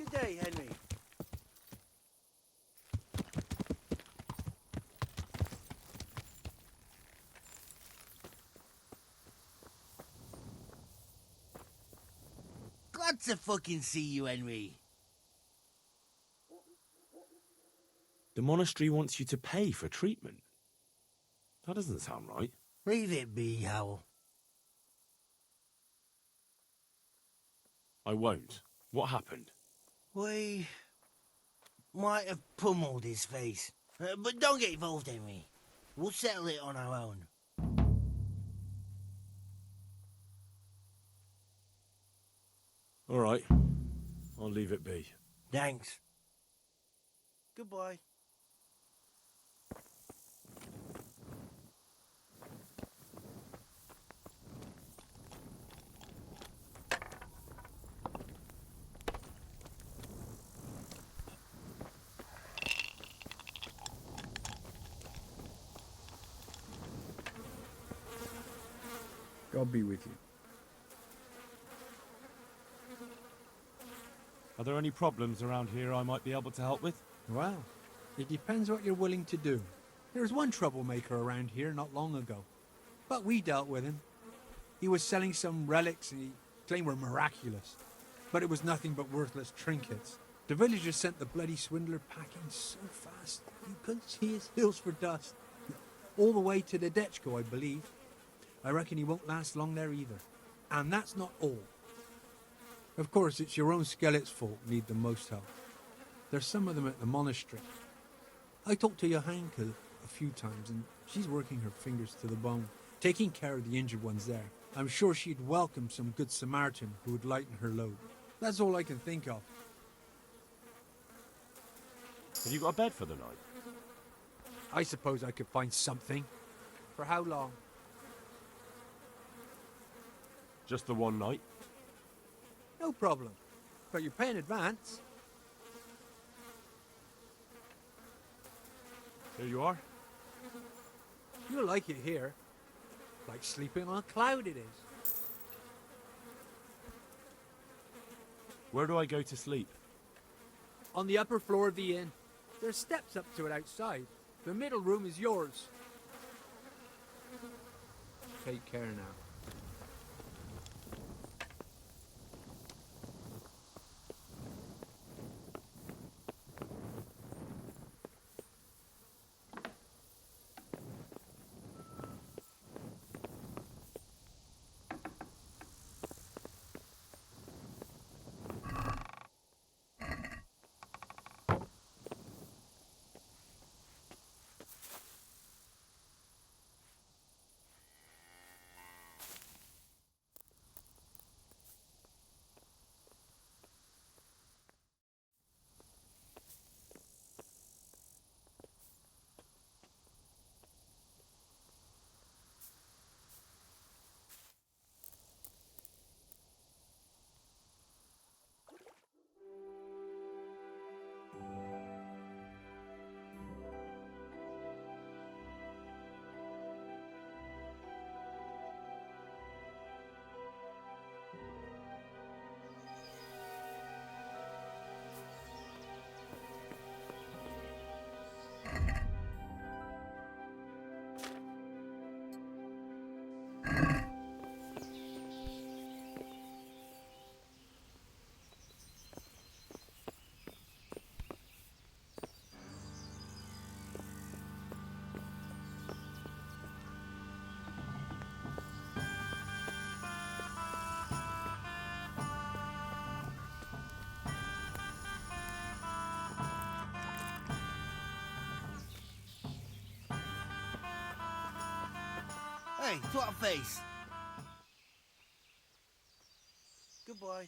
Good day, Henry. Glad to fucking see you, Henry. The monastery wants you to pay for treatment. That doesn't sound right. Leave it be, Howell. I won't. What happened? We might have pummeled his face. But don't get involved, Henry. We'll settle it on our own. All right. I'll leave it be. Thanks. Goodbye. God be with you. Are there any problems around here I might be able to help with? Well, it depends what you're willing to do. There was one troublemaker around here not long ago, but we dealt with him. He was selling some relics and he claimed were miraculous, but it was nothing but worthless trinkets. The villagers sent the bloody swindler packing so fast you couldn't see his heels for dust. All the way to the Dechko, I believe. I reckon he won't last long there either. And that's not all. Of course, it's your own Skalitz's fault need the most help. There's some of them at the monastery. I talked to Johanka a few times, and she's working her fingers to the bone, taking care of the injured ones there. I'm sure she'd welcome some good Samaritan who would lighten her load. That's all I can think of. Have you got a bed for the night? I suppose I could find something. For how long? Just the one night? No problem. But you pay in advance. Here you are. You'll like it here. Like sleeping on a cloud it is. Where do I go to sleep? On the upper floor of the inn. There's steps up to it outside. The middle room is yours. Take care now. Hey, twat face! Goodbye.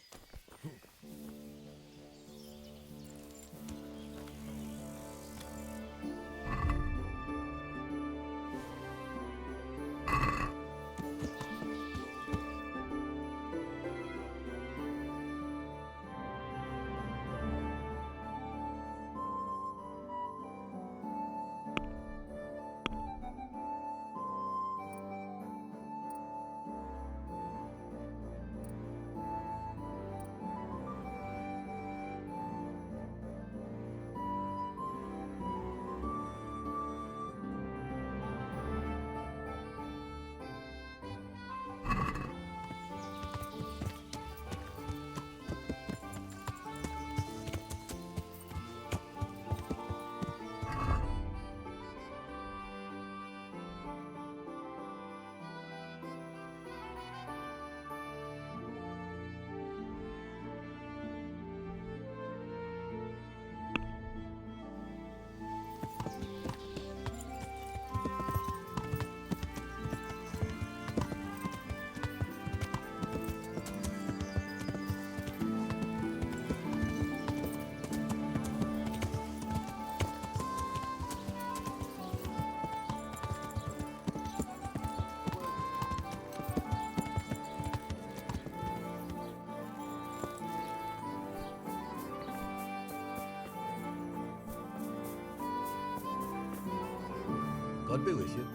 God be with you.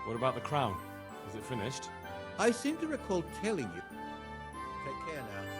What about the crown? Is it finished? I seem to recall telling you. Take care now.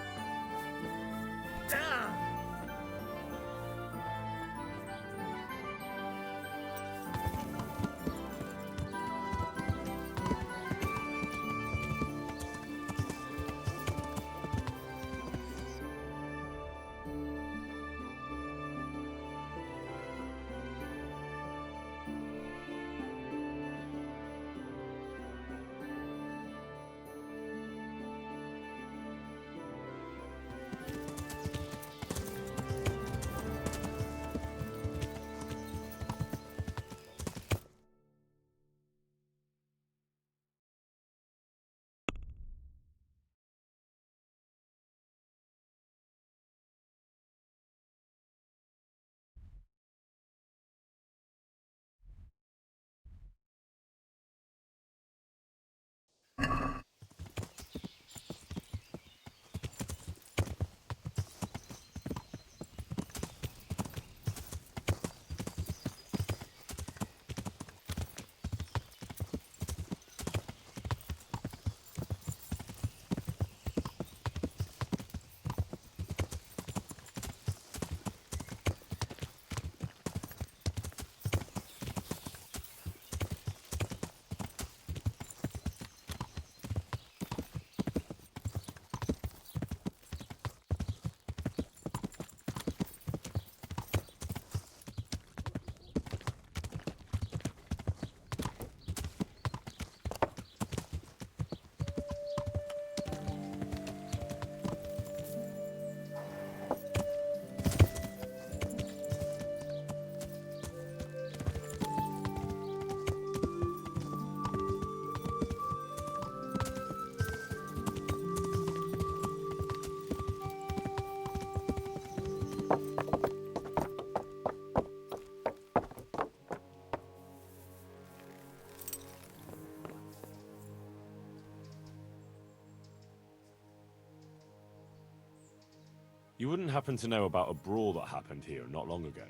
You wouldn't happen to know about a brawl that happened here not long ago?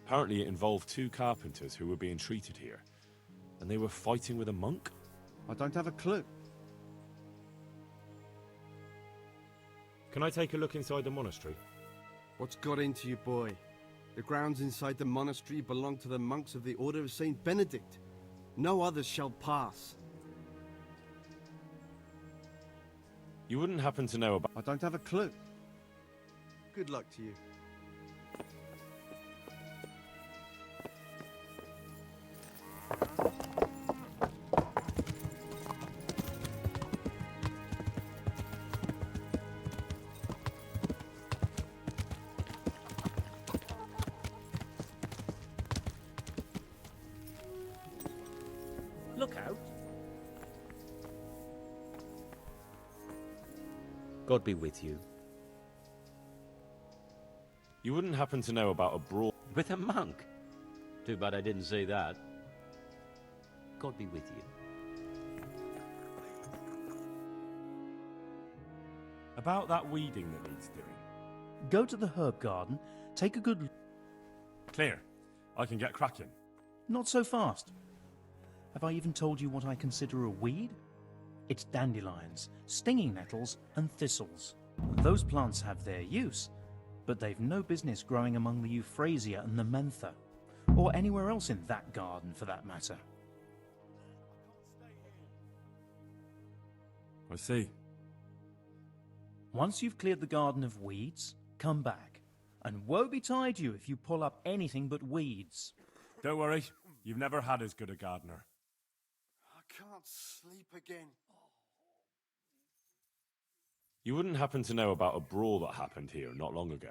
Apparently it involved two carpenters who were being treated here. And they were fighting with a monk? I don't have a clue. Can I take a look inside the monastery? What's got into you, boy? The grounds inside the monastery belong to the monks of the Order of Saint Benedict. No others shall pass. You wouldn't happen to know about... I don't have a clue. Good luck to you. God be with you. You wouldn't happen to know about a brawl With a monk? Too bad I didn't say that. God be with you. About that weeding that needs doing? Go to the herb garden, take a good... Clear. I can get cracking. Not so fast. Have I even told you what I consider a weed? It's dandelions, stinging nettles, and thistles. Those plants have their use, but they've no business growing among the euphrasia and the mentha, or anywhere else in that garden for that matter. I see. Once you've cleared the garden of weeds, come back, and woe betide you if you pull up anything but weeds. Don't worry, you've never had as good a gardener. I can't sleep again. You wouldn't happen to know about a brawl that happened here not long ago.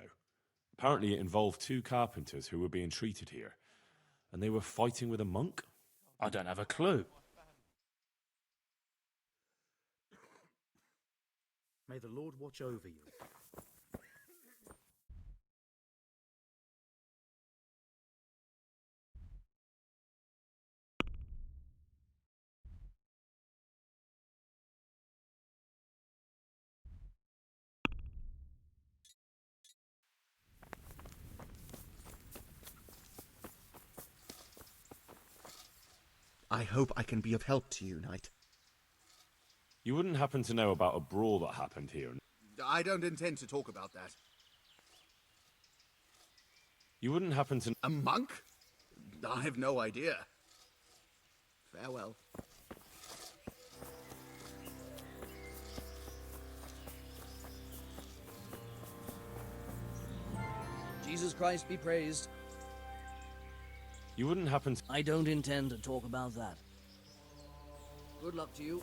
Apparently it involved two carpenters who were being treated here, and they were fighting with a monk? I don't have a clue. May the Lord watch over you. I hope I can be of help to you, Knight. You wouldn't happen to know about a brawl that happened here? I don't intend to talk about that. You wouldn't happen to... A monk? I have no idea. Farewell. Jesus Christ be praised. You wouldn't happen to... I don't intend to talk about that. Good luck to you.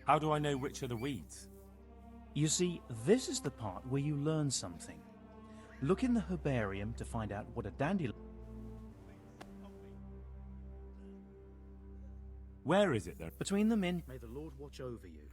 How do I know which are the weeds? You see, this is the part where you learn something. Look in the herbarium to find out what a dandelion... Where is it then? Between them in... May the Lord watch over you.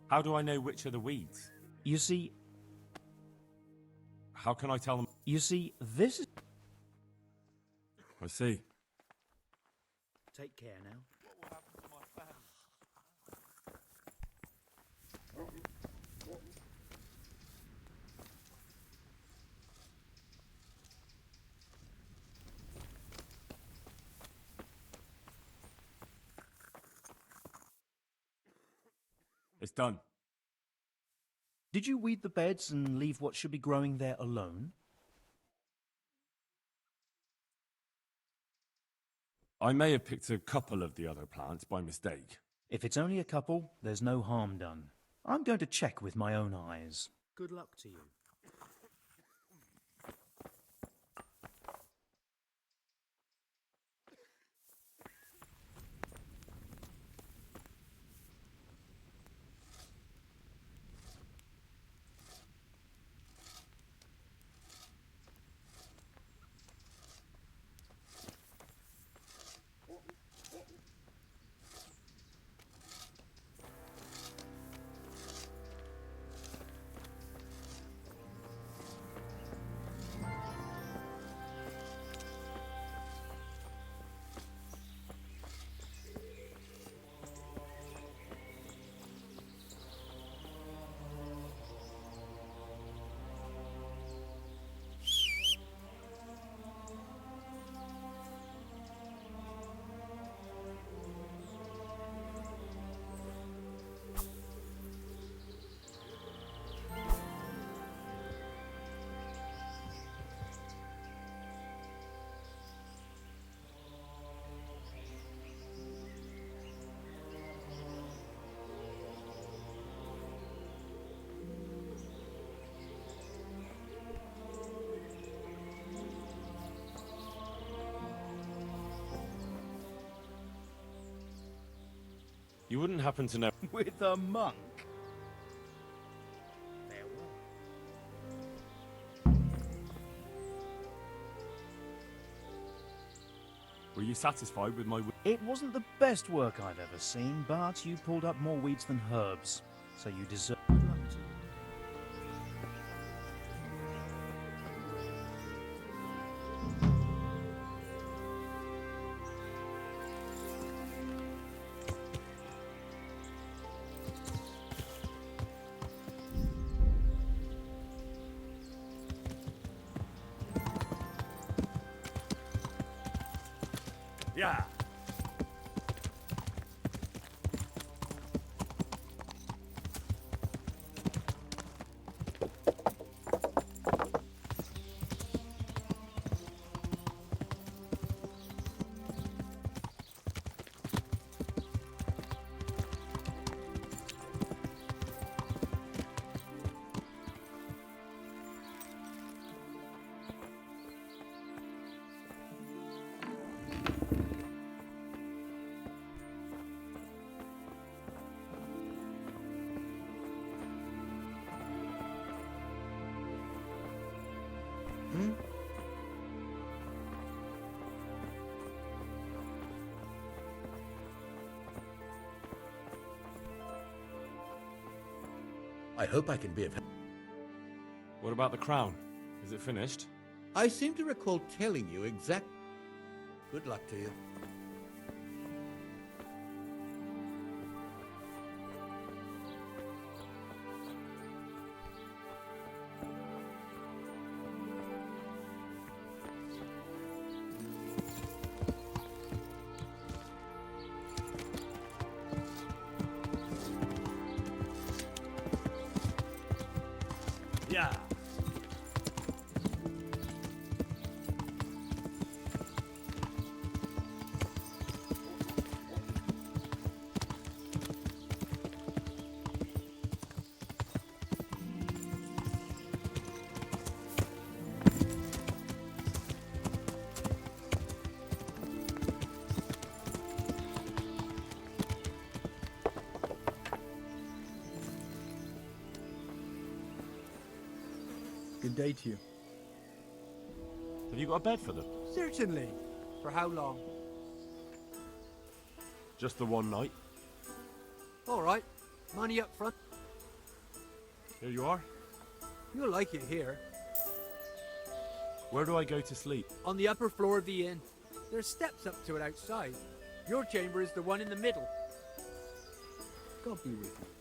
How do I know which are the weeds? You see... How can I tell them? You see, this is... I see. Take care now. will happen to my family? It's done. Did you weed the beds and leave what should be growing there alone? I may have picked a couple of the other plants by mistake. If it's only a couple, there's no harm done. I'm going to check with my own eyes. Good luck to you. You wouldn't happen to know... With a monk? Were you satisfied with my... It wasn't the best work I've ever seen, but you pulled up more weeds than herbs, so you deserve good luck to you. Yeah. I hope I can be of help. What about the crown? Is it finished? I seem to recall telling you exact... Good luck to you. Yeah. Good day to you. Have you got a bed for them? Certainly. For how long? Just the one night? All right. Money up front. Here you are. You'll like it here. Where do I go to sleep? On the upper floor of the inn. There's steps up to it outside. Your chamber is the one in the middle. God be with you.